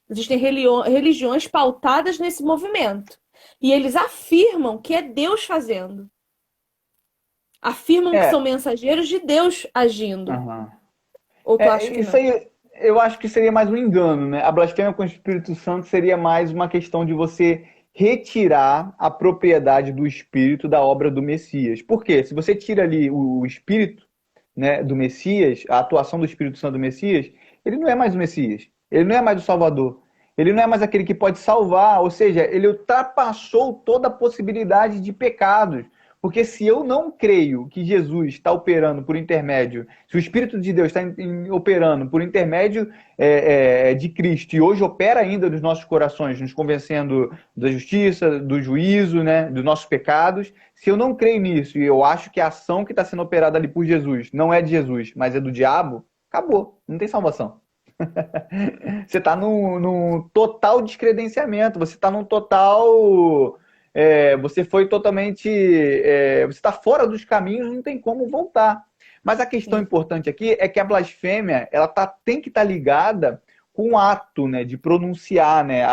Speaker 3: Existem religiões pautadas nesse movimento. E eles afirmam que é Deus fazendo. Afirmam que são mensageiros de Deus agindo.
Speaker 2: Uhum.
Speaker 3: Ou tu acha que
Speaker 2: isso
Speaker 3: não?
Speaker 2: aí, eu acho que seria mais um engano, né? A blasfêmia com o Espírito Santo seria mais uma questão de você retirar a propriedade do Espírito da obra do Messias. Por quê? Se você tira ali o Espírito, né, do Messias, a atuação do Espírito Santo do Messias, ele não é mais o Messias. Ele não é mais o Salvador. Ele não é mais aquele que pode salvar. Ou seja, ele ultrapassou toda a possibilidade de pecados. Porque se eu não creio que Jesus está operando por intermédio, se o Espírito de Deus está operando por intermédio de Cristo e hoje opera ainda nos nossos corações, nos convencendo da justiça, do juízo, né, dos nossos pecados, se eu não creio nisso e eu acho que a ação que está sendo operada ali por Jesus não é de Jesus, mas é do diabo, acabou, não tem salvação. Você está num total descredenciamento, você está num total... você foi totalmente... você está fora dos caminhos, não tem como voltar. Mas a questão importante aqui é que a blasfêmia ela tem que estar ligada com o ato, né, de pronunciar, né,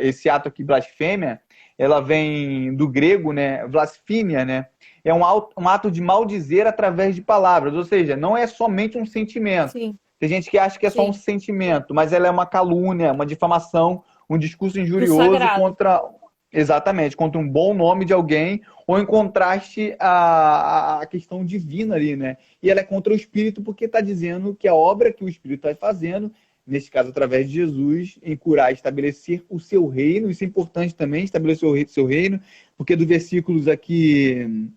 Speaker 2: esse ato aqui, blasfêmia, ela vem do grego, né, blasfêmia, né, é um ato de maldizer através de palavras, ou seja, não é somente um sentimento.
Speaker 3: Sim.
Speaker 2: Tem gente que acha que é só um sentimento, mas ela é uma calúnia, uma difamação, um discurso injurioso contra um bom nome de alguém, ou em contraste à questão divina ali, né? E ela é contra o Espírito porque está dizendo que a obra que o Espírito está fazendo, nesse caso através de Jesus, em curar e estabelecer o seu reino, isso é importante também, estabelecer o seu reino, porque do versículos aqui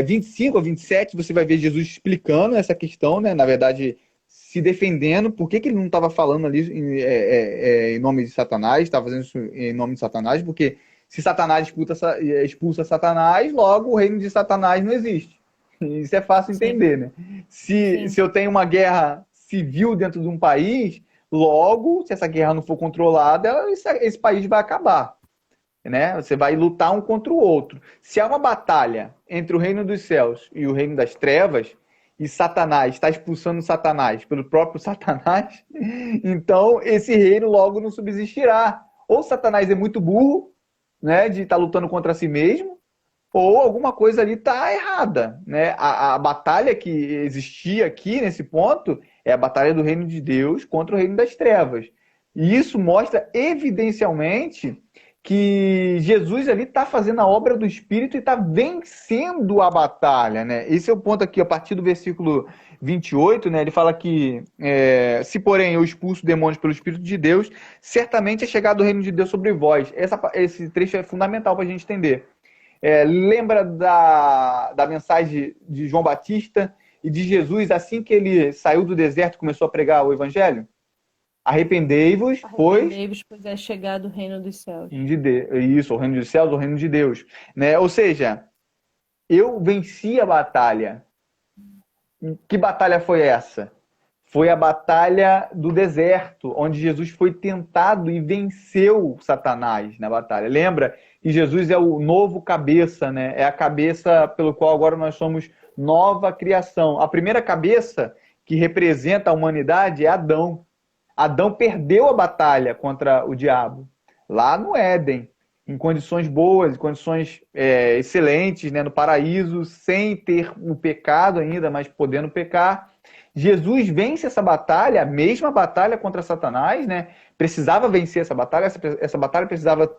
Speaker 2: 25 a 27, você vai ver Jesus explicando essa questão, né? Na verdade, se defendendo, por que ele não estava falando ali em nome de Satanás, estava fazendo isso em nome de Satanás, porque se Satanás expulsa Satanás, logo o reino de Satanás não existe. Isso é fácil entender, né? Se eu tenho uma guerra civil dentro de um país, logo, se essa guerra não for controlada, esse país vai acabar. Né? Você vai lutar um contra o outro. Se há uma batalha entre o reino dos céus e o reino das trevas, e Satanás está expulsando Satanás pelo próprio Satanás, então esse reino logo não subsistirá. Ou Satanás é muito burro, né, de estar lutando contra si mesmo, ou alguma coisa ali está errada, né? A batalha que existia aqui nesse ponto é a batalha do reino de Deus contra o reino das trevas. E isso mostra evidencialmente que Jesus ali está fazendo a obra do Espírito e está vencendo a batalha, né? Esse é o ponto aqui, a partir do versículo 28, né? Ele fala que se porém eu expulso demônios pelo Espírito de Deus, certamente é chegado o reino de Deus sobre vós. Esse trecho é fundamental para a gente entender. Lembra da mensagem de João Batista e de Jesus assim que ele saiu do deserto e começou a pregar o Evangelho? Arrependei-vos, pois
Speaker 3: é chegado o reino dos céus.
Speaker 2: Isso, o reino dos céus, o reino de Deus. Né? Ou seja, eu venci a batalha. Que batalha foi essa? Foi a batalha do deserto, onde Jesus foi tentado e venceu Satanás na batalha. Lembra que Jesus é o novo cabeça, né? É a cabeça pelo qual agora nós somos nova criação. A primeira cabeça que representa a humanidade é Adão. Adão perdeu a batalha contra o diabo, lá no Éden, em condições boas, em condições excelentes, né, no paraíso, sem ter o pecado ainda, mas podendo pecar. Jesus vence essa batalha, a mesma batalha contra Satanás, né? Precisava vencer essa batalha precisava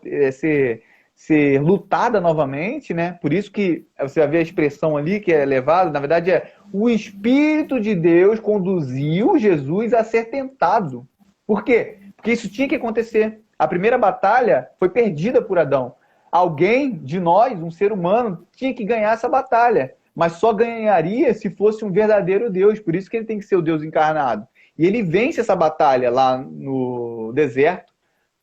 Speaker 2: ser lutada novamente, né? Por isso que você vai ver a expressão ali que é levada, na verdade o Espírito de Deus conduziu Jesus a ser tentado. Por quê? Porque isso tinha que acontecer. A primeira batalha foi perdida por Adão. Alguém de nós, um ser humano, tinha que ganhar essa batalha, mas só ganharia se fosse um verdadeiro Deus. Por isso que ele tem que ser o Deus encarnado. E ele vence essa batalha lá no deserto,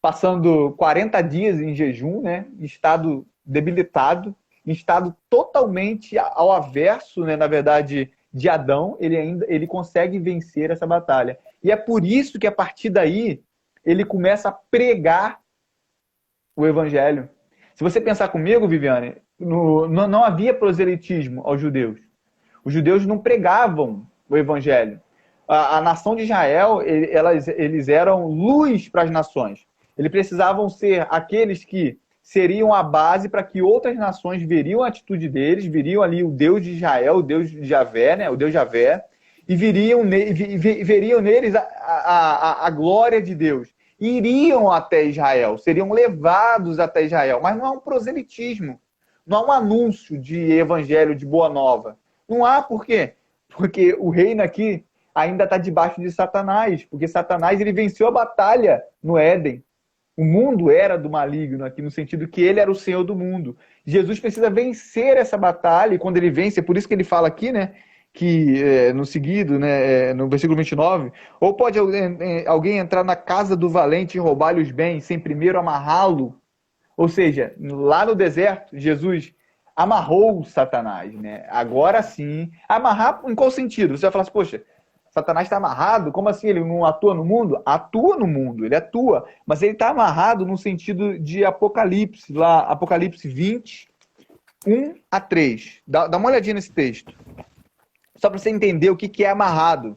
Speaker 2: passando 40 dias em jejum, né? Em estado debilitado, em estado totalmente ao avesso, né? Na verdade, de Adão, ele consegue vencer essa batalha. E é por isso que a partir daí ele começa a pregar o evangelho. Se você pensar comigo, Viviane, não havia proselitismo aos judeus. Os judeus não pregavam o evangelho. A nação de Israel, eles eram luz para as nações. Eles precisavam ser aqueles que seriam a base para que outras nações veriam a atitude deles, veriam ali o Deus de Israel, o Deus de Javé, né? O Deus Javé, e veriam neles a glória de Deus. Iriam até Israel, seriam levados até Israel. Mas não há um proselitismo, não há um anúncio de evangelho, de boa nova. Não há, por quê? Porque o reino aqui ainda está debaixo de Satanás, porque Satanás ele venceu a batalha no Éden. O mundo era do maligno aqui, no sentido que ele era o Senhor do mundo. Jesus precisa vencer essa batalha, e quando ele vence, é por isso que ele fala aqui, né, que no seguido, né, no versículo 29, ou pode alguém entrar na casa do valente e roubar-lhe os bens, sem primeiro amarrá-lo? Ou seja, lá no deserto, Jesus amarrou Satanás, né? Agora sim, amarrar em qual sentido? Você vai falar assim, poxa, Satanás está amarrado? Como assim? Ele não atua no mundo? Atua no mundo, ele atua. Mas ele está amarrado no sentido de Apocalipse, lá, Apocalipse 20, 1 a 3. Dá uma olhadinha nesse texto. Só para você entender o que é amarrado.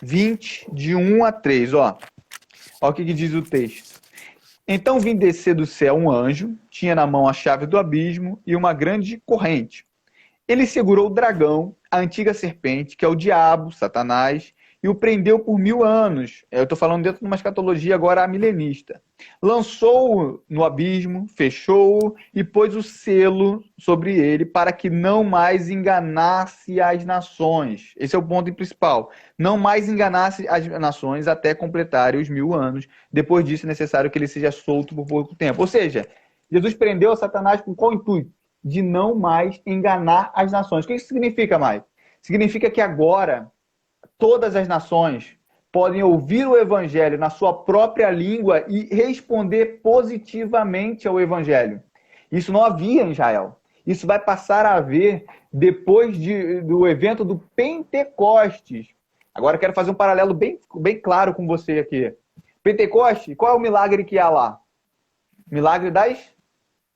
Speaker 2: 20, de 1 a 3, ó. Olha o que diz o texto. Então vim descer do céu um anjo, tinha na mão a chave do abismo e uma grande corrente. Ele segurou o dragão, a antiga serpente, que é o diabo, Satanás, e o prendeu por 1000 anos. Eu estou falando dentro de uma escatologia agora milenista. Lançou-o no abismo, fechou-o e pôs o selo sobre ele para que não mais enganasse as nações. Esse é o ponto principal. Não mais enganasse as nações até completarem os 1000 anos. Depois disso é necessário que ele seja solto por pouco tempo. Ou seja, Jesus prendeu a Satanás com qual intuito? De não mais enganar as nações. O que isso significa, Mike? Significa que agora todas as nações podem ouvir o evangelho na sua própria língua e responder positivamente ao evangelho. Isso não havia em Israel. Isso vai passar a haver depois do evento do Pentecostes. Agora eu quero fazer um paralelo bem claro com você aqui. Pentecoste, qual é o milagre que há lá? Milagre das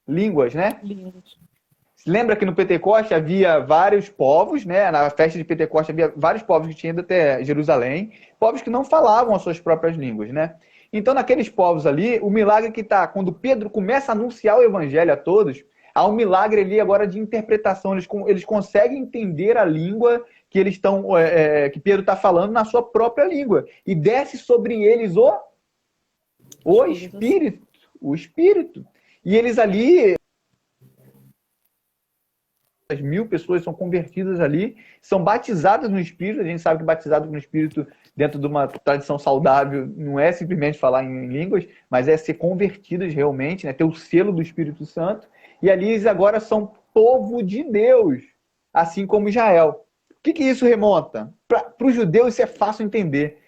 Speaker 2: línguas, né?
Speaker 3: Línguas.
Speaker 2: Lembra que no Pentecoste havia vários povos, né? Na festa de Pentecoste havia vários povos que tinham ido até Jerusalém, povos que não falavam as suas próprias línguas, né? Então, naqueles povos ali, o milagre que está, quando Pedro começa a anunciar o evangelho a todos, há um milagre ali agora de interpretação. Eles conseguem entender a língua que eles estão, que Pedro está falando na sua própria língua. E desce sobre eles o Espírito. O Espírito. E eles ali, as 1.000 pessoas são convertidas ali, são batizadas no Espírito. A gente sabe que batizado no Espírito, dentro de uma tradição saudável, não é simplesmente falar em línguas, mas é ser convertidas realmente, né? Ter o selo do Espírito Santo. E ali eles agora são povo de Deus, assim como Israel. O que isso remonta? Para o judeu isso é fácil entender.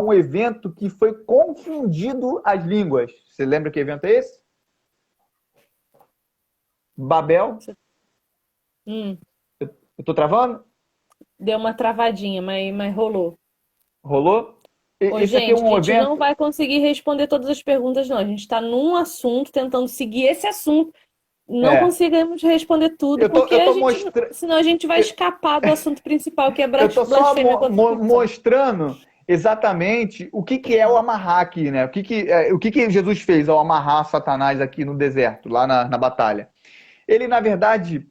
Speaker 2: Um evento que foi confundido as línguas. Você lembra que evento é esse? Babel. Eu tô travando?
Speaker 3: Deu uma travadinha, mas rolou.
Speaker 2: Rolou?
Speaker 3: Ô,
Speaker 2: Esse aqui é
Speaker 3: gente,
Speaker 2: um
Speaker 3: a gente
Speaker 2: evento...
Speaker 3: não vai conseguir responder todas as perguntas, não. A gente está num assunto, tentando seguir esse assunto. Não conseguimos responder tudo, porque senão a gente vai escapar do assunto principal, que é
Speaker 2: Eu tô só
Speaker 3: blasfêmia contra o Espírito Santo.
Speaker 2: mostrando exatamente o que é o amarrar aqui, né? O que Jesus fez ao amarrar Satanás aqui no deserto, lá na batalha? Ele, na verdade,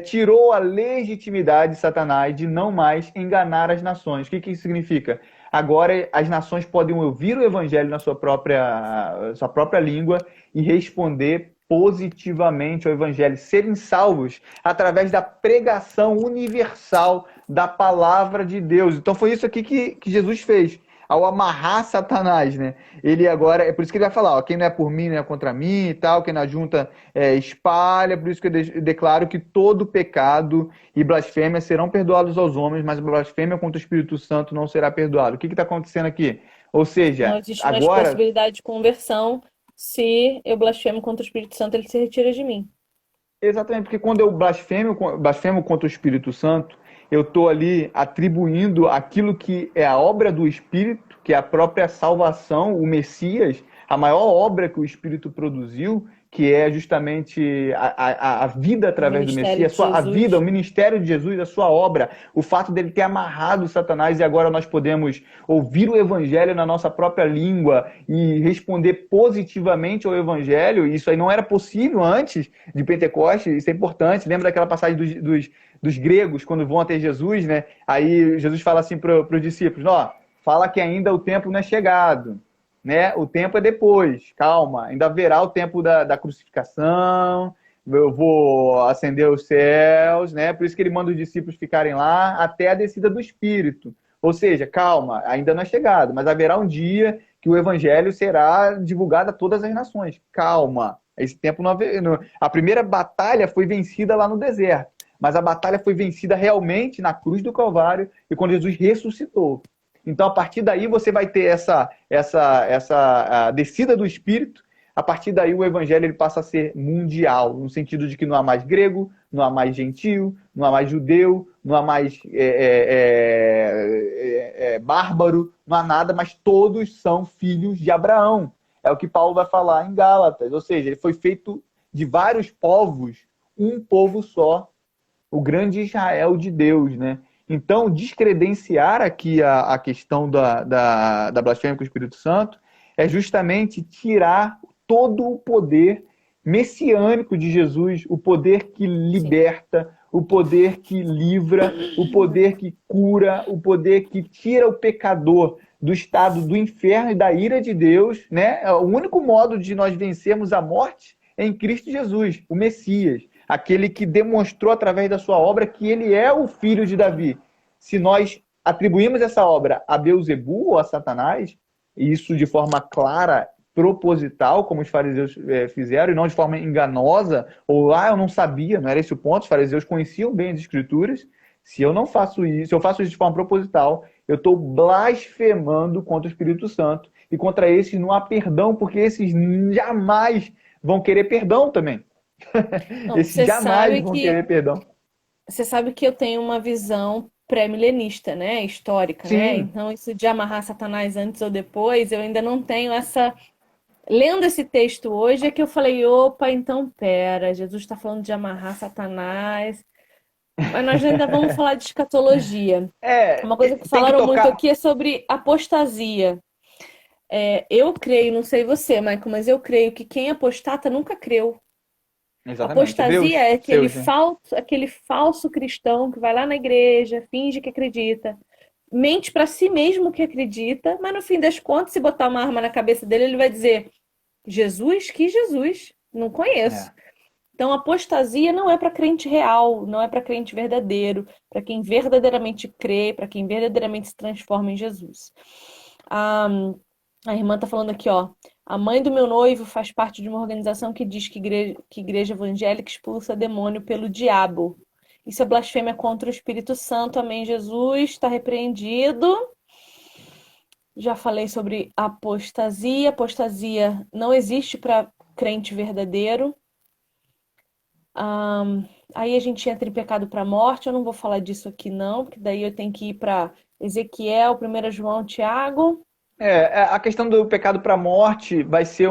Speaker 2: tirou a legitimidade de Satanás de não mais enganar as nações. O que isso significa? Agora as nações podem ouvir o evangelho na sua própria língua e responder positivamente ao evangelho, serem salvos através da pregação universal da palavra de Deus. Então foi isso aqui que Jesus fez. Ao amarrar Satanás, né? Ele agora, é por isso que ele vai falar, ó, quem não é por mim não é contra mim e tal, quem na junta espalha, por isso que eu declaro que todo pecado e blasfêmia serão perdoados aos homens, mas a blasfêmia contra o Espírito Santo não será perdoado. O que está acontecendo aqui? Ou seja,
Speaker 3: não existe mais possibilidade de conversão. Se eu blasfemo contra o Espírito Santo, ele se retira de mim.
Speaker 2: Exatamente, porque quando eu blasfemo contra o Espírito Santo, eu estou ali atribuindo aquilo que é a obra do Espírito, que é a própria salvação, o Messias, a maior obra que o Espírito produziu, que é justamente a vida através do Messias, a vida, o ministério de Jesus, a sua obra, o fato dele ter amarrado Satanás e agora nós podemos ouvir o Evangelho na nossa própria língua e responder positivamente ao Evangelho. Isso aí não era possível antes de Pentecostes, isso é importante. Lembra daquela passagem dos gregos, quando vão até Jesus, né? Aí Jesus fala assim para os discípulos, fala que ainda o tempo não é chegado. Né? O tempo é depois, calma, ainda haverá o tempo da crucificação, eu vou acender os céus, né? Por isso que ele manda os discípulos ficarem lá até a descida do Espírito. Ou seja, calma, ainda não é chegado, mas haverá um dia que o Evangelho será divulgado a todas as nações. Calma, esse tempo não haverá. A primeira batalha foi vencida lá no deserto, mas a batalha foi vencida realmente na cruz do Calvário e quando Jesus ressuscitou. Então, a partir daí, você vai ter essa descida do Espírito. A partir daí, o Evangelho ele passa a ser mundial, no sentido de que não há mais grego, não há mais gentio, não há mais judeu, não há mais bárbaro, não há nada, mas todos são filhos de Abraão. É o que Paulo vai falar em Gálatas. Ou seja, ele foi feito de vários povos, um povo só, o grande Israel de Deus, né? Então, descredenciar aqui a questão da blasfêmia com o Espírito Santo é justamente tirar todo o poder messiânico de Jesus, o poder que liberta, o poder que livra, o poder que cura, o poder que tira o pecador do estado do inferno e da ira de Deus, né? O único modo de nós vencermos a morte é em Cristo Jesus, o Messias. Aquele que demonstrou através da sua obra que ele é o filho de Davi. Se nós atribuímos essa obra a Beelzebul ou a Satanás, e isso de forma clara, proposital, como os fariseus fizeram, e não de forma enganosa, ou eu não sabia, não era esse o ponto, os fariseus conheciam bem as Escrituras. Se eu não faço isso, se eu faço isso de forma proposital, eu estou blasfemando contra o Espírito Santo, e contra esses não há perdão, porque esses jamais vão querer perdão também.
Speaker 3: Não,
Speaker 2: Esses jamais vão querer perdão.
Speaker 3: Você sabe que eu tenho uma visão pré-milenista, né? Histórica,
Speaker 2: Sim.
Speaker 3: né? Então, isso de amarrar Satanás antes ou depois, eu ainda não tenho essa lendo esse texto hoje é que eu falei, opa, então pera, Jesus está falando de amarrar Satanás, mas nós ainda vamos falar de escatologia. Uma coisa que
Speaker 2: Tem que
Speaker 3: falaram muito
Speaker 2: tocar.
Speaker 3: aqui é sobre apostasia. Eu creio, não sei você, Michael, mas eu creio que quem apostata nunca creu.
Speaker 2: Exatamente.
Speaker 3: Apostasia
Speaker 2: Deus,
Speaker 3: é
Speaker 2: seus, né?
Speaker 3: aquele falso cristão que vai lá na igreja, finge que acredita, mente para si mesmo que acredita, mas no fim das contas, se botar uma arma na cabeça dele, ele vai dizer: Jesus? Que Jesus? Não conheço.
Speaker 2: É.
Speaker 3: Então, apostasia não é para crente real, não é para crente verdadeiro, para quem verdadeiramente crê, para quem verdadeiramente se transforma em Jesus. A, a irmã está falando aqui, ó. A mãe do meu noivo faz parte de uma organização que diz que igreja evangélica expulsa demônio pelo diabo. Isso é blasfêmia contra o Espírito Santo. Amém, Jesus. Está repreendido. Já falei sobre apostasia. Apostasia não existe para crente verdadeiro. Aí a gente entra em pecado para a morte. Eu não vou falar disso aqui, não, porque daí eu tenho que ir para Ezequiel, 1 João, Tiago.
Speaker 2: A questão do pecado para a morte vai ser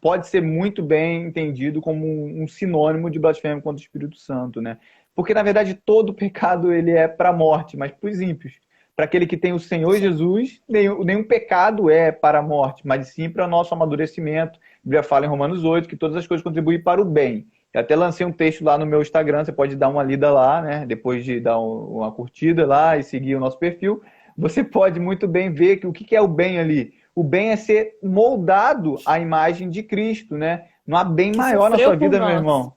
Speaker 2: pode ser muito bem entendido como um sinônimo de blasfêmia contra o Espírito Santo, né? Porque na verdade todo pecado ele é para a morte, mas para os ímpios. Para aquele que tem o Senhor
Speaker 3: Sim.
Speaker 2: Jesus, nenhum pecado é para a morte, mas sim para o nosso amadurecimento. A Bíblia fala em Romanos 8 que todas as coisas contribuem para o bem. Eu até lancei um texto lá no meu Instagram, você pode dar uma lida lá, né? Depois de dar uma curtida lá e seguir o nosso perfil. Você pode muito bem ver que o que é o bem ali. O bem é ser moldado à imagem de Cristo, né? Não há bem
Speaker 3: Que
Speaker 2: maior na
Speaker 3: sofreu
Speaker 2: sua
Speaker 3: por
Speaker 2: vida, meu
Speaker 3: nós.
Speaker 2: irmão.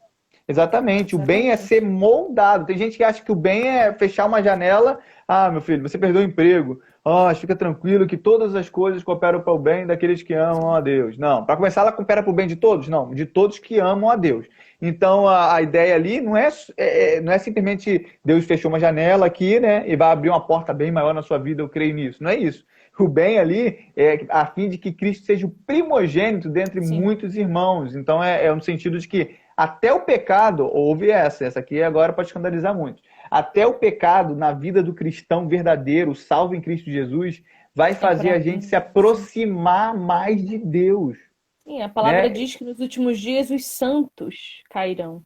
Speaker 2: Exatamente. O bem é
Speaker 3: Exatamente.
Speaker 2: ser moldado. Tem gente que acha que o bem é fechar uma janela. Ah, meu filho, você perdeu o emprego. Ah, fica tranquilo que todas as coisas cooperam para o bem daqueles que amam a Deus. Não, para começar, ela coopera para o bem de todos? Não, de todos que amam a Deus. Então, a ideia ali não é simplesmente Deus fechou uma janela aqui, né, e vai abrir uma porta bem maior na sua vida, eu creio nisso. Não é isso. O bem ali é a fim de que Cristo seja o primogênito dentre
Speaker 3: Sim.
Speaker 2: muitos irmãos. Então, é no sentido de que até o pecado, houve essa aqui agora pode escandalizar muito. Até o pecado na vida do cristão verdadeiro, salvo em Cristo Jesus, vai
Speaker 3: É
Speaker 2: fazer
Speaker 3: para
Speaker 2: a gente
Speaker 3: bem.
Speaker 2: se
Speaker 3: Sim.
Speaker 2: aproximar mais de Deus,
Speaker 3: Sim, a palavra
Speaker 2: né?
Speaker 3: diz que nos últimos dias os santos cairão,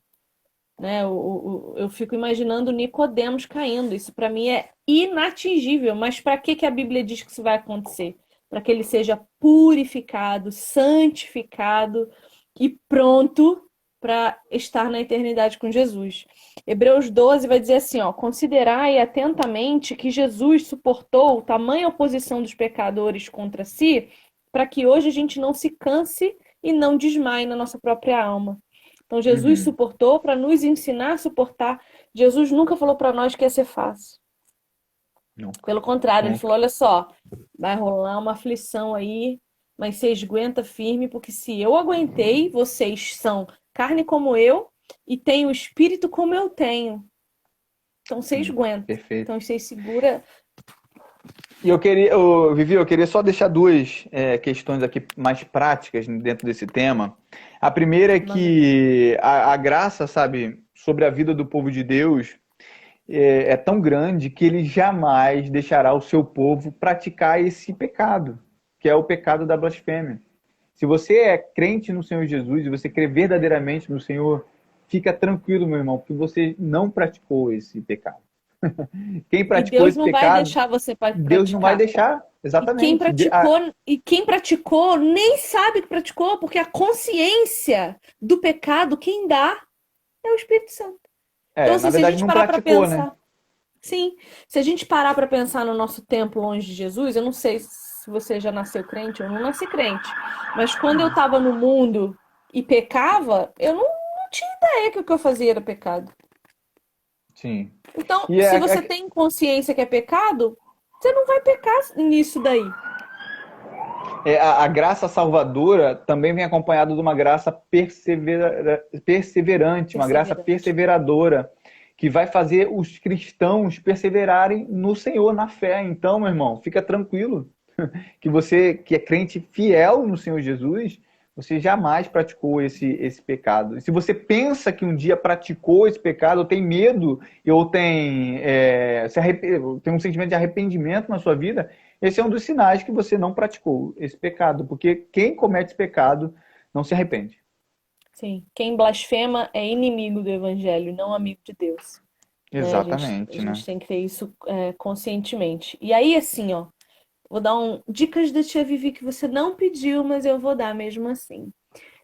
Speaker 3: né? Eu fico imaginando Nicodemos caindo. Isso para mim é inatingível. Mas para que a Bíblia diz que isso vai acontecer? Para que ele seja purificado, santificado e pronto para estar na eternidade com Jesus. Hebreus 12 vai dizer assim, ó: considerai atentamente que Jesus suportou tamanha oposição dos pecadores contra si, para que hoje a gente não se canse e não desmaie na nossa própria alma. Então Jesus
Speaker 2: Uhum.
Speaker 3: suportou para nos ensinar a suportar. Jesus nunca falou para nós que ia ser fácil.
Speaker 2: Nunca,
Speaker 3: Pelo contrário, ele
Speaker 2: nunca.
Speaker 3: falou: olha só, vai rolar uma aflição aí, mas vocês aguenta firme, porque se eu aguentei, vocês são carne como eu e têm o espírito como eu tenho. Então vocês
Speaker 2: Sim,
Speaker 3: aguentam.
Speaker 2: perfeito.
Speaker 3: Então vocês segura.
Speaker 2: E Vivi, eu queria só deixar duas questões aqui mais práticas dentro desse tema. A primeira é
Speaker 3: Manda.
Speaker 2: que a graça, sabe, sobre a vida do povo de Deus é tão grande que ele jamais deixará o seu povo praticar esse pecado, que é o pecado da blasfêmia. Se você é crente no Senhor Jesus e você crê verdadeiramente no Senhor, fica tranquilo, meu irmão, porque você não praticou esse pecado. Quem
Speaker 3: E
Speaker 2: praticou
Speaker 3: Deus
Speaker 2: esse
Speaker 3: não vai
Speaker 2: pecado,
Speaker 3: deixar você
Speaker 2: Deus não vai
Speaker 3: praticar.
Speaker 2: deixar.
Speaker 3: E quem
Speaker 2: Exatamente.
Speaker 3: praticou, e quem praticou nem sabe que praticou, porque a consciência do pecado quem dá é o Espírito Santo. Então,
Speaker 2: Na
Speaker 3: assim, se a
Speaker 2: verdade,
Speaker 3: gente
Speaker 2: não
Speaker 3: parar para
Speaker 2: praticou, né?
Speaker 3: pensar, sim, se a gente parar para pensar no nosso tempo longe de Jesus, eu não sei se você já nasceu crente ou não nasci crente, mas quando eu estava no mundo e pecava, eu não tinha ideia que o que eu fazia era pecado.
Speaker 2: Sim.
Speaker 3: Então,
Speaker 2: E
Speaker 3: se você tem consciência que é pecado, você não vai pecar nisso daí.
Speaker 2: a graça salvadora também vem acompanhada de uma graça perseverante, uma graça
Speaker 3: Perseverante.
Speaker 2: perseveradora, que vai fazer os cristãos perseverarem no Senhor, na fé. Então, meu irmão, fica tranquilo que você, que é crente fiel no Senhor Jesus, você jamais praticou esse pecado. E se você pensa que um dia praticou esse pecado, ou tem medo, ou tem um sentimento de arrependimento na sua vida, esse é um dos sinais que você não praticou esse pecado. Porque quem comete esse pecado não se arrepende.
Speaker 3: Sim, quem blasfema é inimigo do evangelho, não amigo de Deus. Né? A
Speaker 2: Exatamente, né?
Speaker 3: gente tem que ter isso conscientemente. E aí, assim, ó, vou dar dicas da Tia Vivi que você não pediu, mas eu vou dar mesmo assim.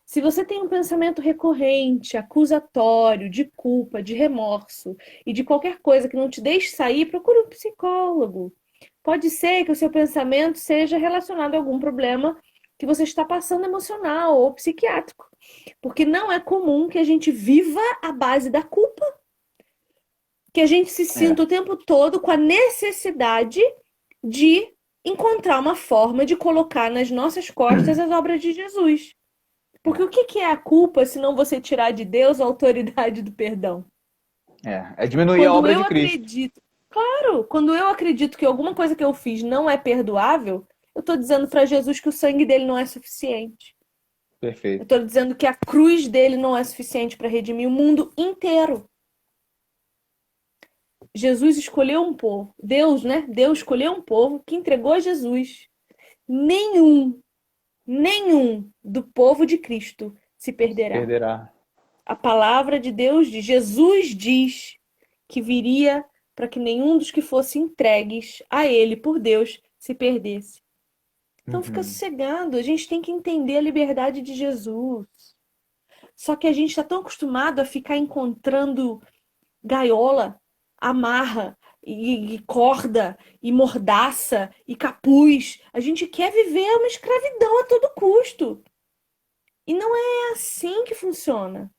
Speaker 3: Se você tem um pensamento recorrente, acusatório, de culpa, de remorso e de qualquer coisa que não te deixe sair, procure um psicólogo. Pode ser que o seu pensamento seja relacionado a algum problema que você está passando emocional ou psiquiátrico. Porque não é comum que a gente viva à base da culpa, que a gente se sinta o tempo todo com a necessidade de encontrar uma forma de colocar nas nossas costas as obras de Jesus. Porque o que é a culpa se não você tirar de Deus a autoridade do perdão?
Speaker 2: É diminuir a obra de Cristo.
Speaker 3: Claro, quando eu acredito que alguma coisa que eu fiz não é perdoável, eu estou dizendo para Jesus que o sangue dele não é suficiente. Eu
Speaker 2: Perfeito.
Speaker 3: estou dizendo que a cruz dele não é suficiente para redimir o mundo inteiro. Jesus escolheu um povo. Deus, né? Deus escolheu um povo que entregou a Jesus. Nenhum do povo de Cristo se perderá. A palavra de Deus diz, Jesus diz que viria para que nenhum dos que fossem entregues a ele por Deus se perdesse. Então fica sossegado, a gente tem que entender a liberdade de Jesus. Só que a gente está tão acostumado a ficar encontrando gaiola, amarra, e corda, e mordaça, e capuz. A gente quer viver uma escravidão a todo custo. E não é assim que funciona.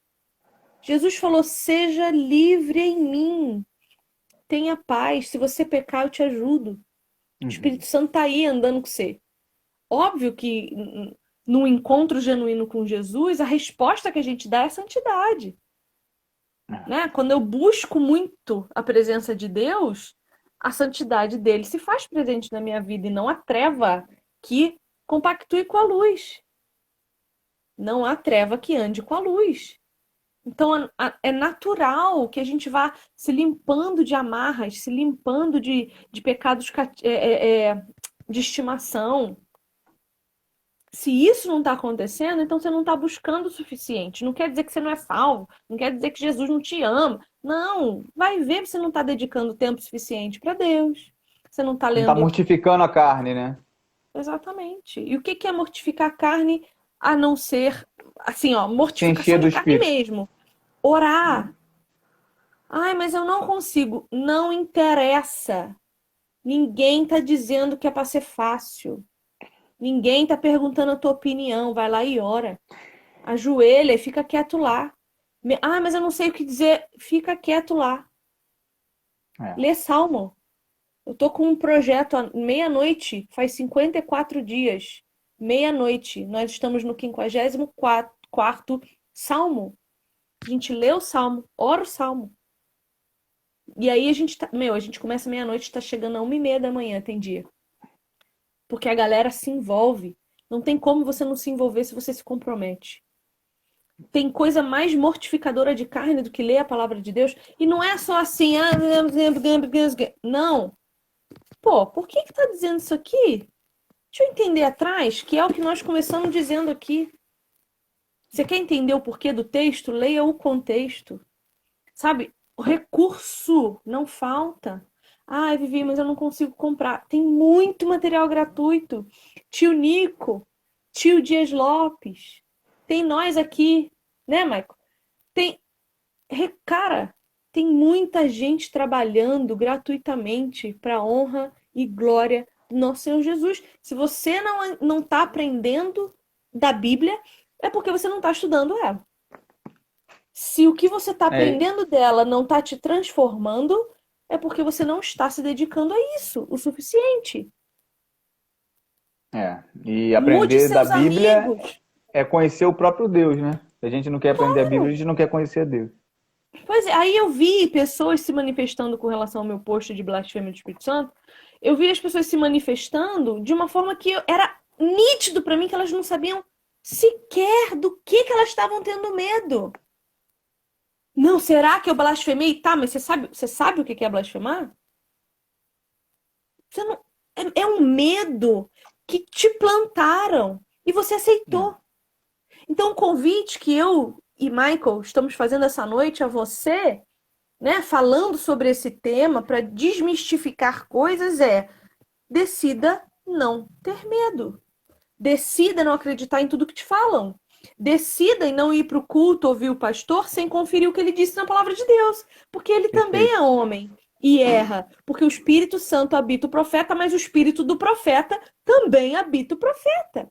Speaker 3: Jesus falou, seja livre em mim. Tenha paz. Se você pecar, eu te ajudo. O Espírito Santo está aí andando com você. Óbvio que num encontro genuíno com Jesus, a resposta que a gente dá é santidade. Né? Quando eu busco muito a presença de Deus, a santidade dele se faz presente na minha vida e não a treva que compactue com a luz. Não há treva que ande com a luz. Então é natural que a gente vá se limpando de amarras, se limpando de pecados de estimação. Se isso não está acontecendo, então você não está buscando o suficiente. Não quer dizer que você não é salvo, não quer dizer que Jesus não te ama. Não, vai ver que você não está dedicando tempo suficiente para Deus. Você não está lendo.
Speaker 2: Não está mortificando a carne, né?
Speaker 3: Exatamente. E o que é mortificar a carne a não ser, assim, ó, mortificação de carne mesmo? Orar. Ai, mas eu não consigo. Não interessa. Ninguém está dizendo que é para ser fácil. Ninguém tá perguntando a tua opinião. Vai lá e ora. Ajoelha e fica quieto lá. Ah, mas eu não sei o que dizer. Fica quieto lá. Lê Salmo. Eu tô com um projeto à meia-noite. Faz 54 dias. Meia-noite. Nós estamos no 54º Salmo. A gente lê o Salmo. Ora o Salmo. E aí a gente a gente começa meia-noite, tá chegando a 1h30 da manhã, tem dia. Porque a galera se envolve. Não tem como você não se envolver se você se compromete. Tem coisa mais mortificadora de carne do que ler a palavra de Deus. E não é só assim, não. Pô, por que tá dizendo isso aqui? Deixa eu entender atrás, que é o que nós começamos dizendo aqui. Você quer entender o porquê do texto? Leia o contexto. Sabe? O recurso não falta. Ah, Vivi, mas eu não consigo comprar. Tem muito material gratuito. Tio Nico, tio Dias Lopes. Tem nós aqui, né, Maico? Cara, tem muita gente trabalhando gratuitamente para a honra e glória do nosso Senhor Jesus. Se você não está aprendendo da Bíblia, é porque você não está estudando ela. Se o que você está aprendendo dela não está te transformando, é porque você não está se dedicando a isso o suficiente.
Speaker 2: E aprender da Bíblia é conhecer o próprio Deus, né? Se a gente não quer aprender a Bíblia, a gente não quer conhecer a Deus.
Speaker 3: Pois é, aí eu vi pessoas se manifestando com relação ao meu post de blasfêmia do Espírito Santo. Eu vi as pessoas se manifestando de uma forma que era nítido para mim que elas não sabiam sequer do que elas estavam tendo medo. Não, será que eu blasfemei? Tá, mas você sabe o que é blasfemar? Você não, é um medo que te plantaram e você aceitou. Então, o convite que eu e Michael estamos fazendo essa noite a você, né, falando sobre esse tema para desmistificar coisas decida não ter medo. Decida não acreditar em tudo que te falam. Decida em não ir para o culto ouvir o pastor sem conferir o que ele disse na palavra de Deus. Porque ele também é homem e erra. Porque o Espírito Santo habita o profeta, mas o espírito do profeta também habita o profeta.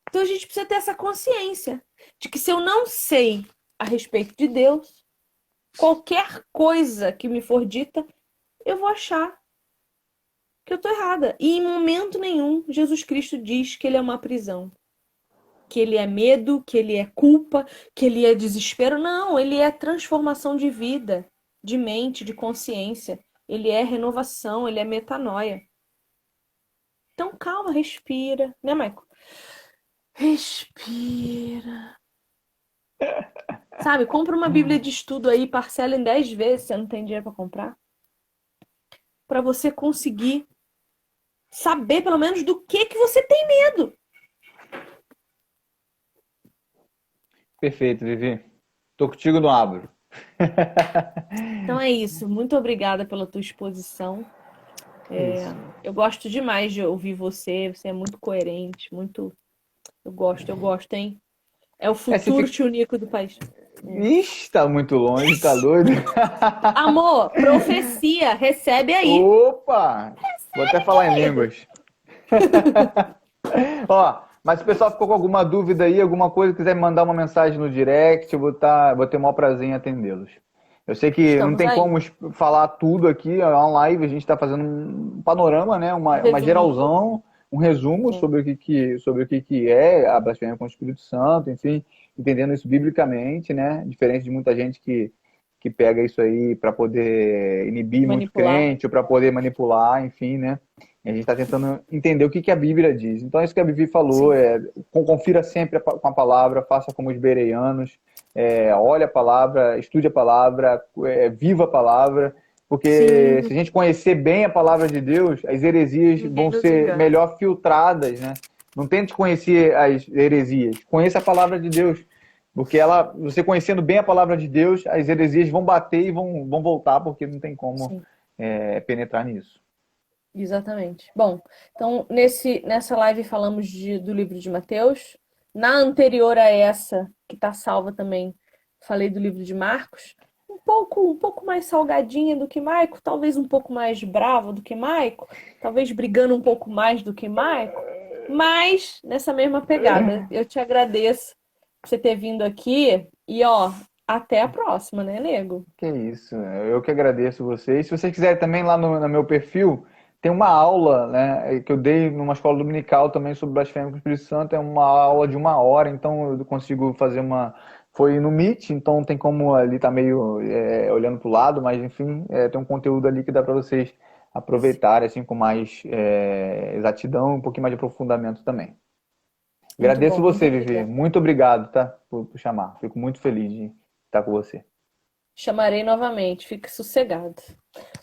Speaker 3: Então a gente precisa ter essa consciência de que se eu não sei a respeito de Deus, qualquer coisa que me for dita, eu vou achar que eu tô errada. E em momento nenhum, Jesus Cristo diz que ele é uma prisão. Que ele é medo, que ele é culpa, que ele é desespero. Não, ele é transformação de vida, de mente, de consciência. Ele é renovação, ele é metanoia. Então calma, respira. Né, Michael? Respira. Sabe, compra uma Bíblia de estudo aí, parcela em 10 vezes, se você não tem dinheiro para comprar. Para você conseguir saber, pelo menos, do que você tem medo.
Speaker 2: Perfeito, Vivi. Tô contigo no abro.
Speaker 3: Então é isso. Muito obrigada pela tua exposição. Eu gosto demais de ouvir você. Você é muito coerente, muito. Eu gosto, hein? É o futuro tio-nico do país.
Speaker 2: Ixi, tá muito longe, tá doido?
Speaker 3: Amor, profecia, recebe aí.
Speaker 2: Opa! Vou até falar em línguas. Ó, mas se o pessoal ficou com alguma dúvida aí, alguma coisa, quiser me mandar uma mensagem no direct, eu vou ter o maior prazer em atendê-los. Eu sei que
Speaker 3: Estamos
Speaker 2: não tem
Speaker 3: aí.
Speaker 2: como falar tudo aqui, é uma live, a gente está fazendo um panorama, né? Uma geralzão, um resumo sobre o que é a blasfêmia contra o Espírito Santo, enfim, entendendo isso biblicamente, né? Diferente de muita gente que pega isso aí para poder inibir muito crente, ou para poder manipular, enfim, né? E a gente está tentando entender o que a Bíblia diz. Então, é isso que a Vivi falou, confira sempre com a palavra, faça como os bereanos, olhe a palavra, estude a palavra, viva a palavra, porque se a gente conhecer bem a palavra de Deus, as heresias vão ser melhor filtradas, né? Não tente conhecer as heresias, conheça a palavra de Deus, porque você conhecendo bem a palavra de Deus, as heresias vão bater e vão voltar, porque não tem como penetrar nisso.
Speaker 3: Exatamente. Bom, então nessa live falamos do livro de Mateus. Na anterior a essa, que está salva também, falei do livro de Marcos. Um pouco mais salgadinha do que Maico, talvez um pouco mais brava do que Maico, talvez brigando um pouco mais do que Maico, mas nessa mesma pegada. Eu te agradeço por você ter vindo aqui e, até a próxima, né, nego?
Speaker 2: Que isso, eu que agradeço vocês. Se vocês quiserem também lá no meu perfil, tem uma aula, né, que eu dei numa escola dominical também sobre blasfêmia com o Espírito Santo. É uma aula de 1 hora, então eu consigo fazer Foi no Meet, então tem como ali tá meio olhando pro lado, mas enfim, tem um conteúdo ali que dá para vocês aproveitarem assim com mais exatidão, um pouquinho mais de aprofundamento também. Agradeço você, Vivi. Muito obrigado, tá, por chamar. Fico muito feliz de estar com você.
Speaker 3: Chamarei novamente, fique sossegado.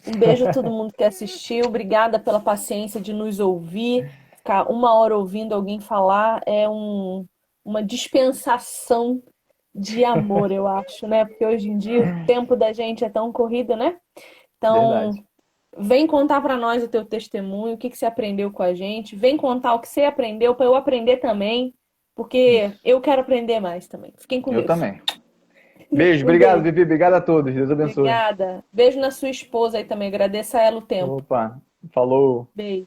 Speaker 3: Um beijo a todo mundo que assistiu. Obrigada pela paciência de nos ouvir. Ficar 1 hora ouvindo alguém falar é uma dispensação de amor, eu acho, né? Porque hoje em dia o tempo da gente é tão corrido, né? Então,
Speaker 2: Verdade.
Speaker 3: Vem contar para nós o teu testemunho, o que você aprendeu com a gente. Vem contar o que você aprendeu para eu aprender também, porque eu quero aprender mais também. Fiquem com Deus.
Speaker 2: Eu também. Beijo, obrigado, Vivi. Obrigado a todos. Deus abençoe.
Speaker 3: Obrigada. Beijo na sua esposa aí também. Agradeça a ela o tempo.
Speaker 2: Opa, falou.
Speaker 3: Beijo.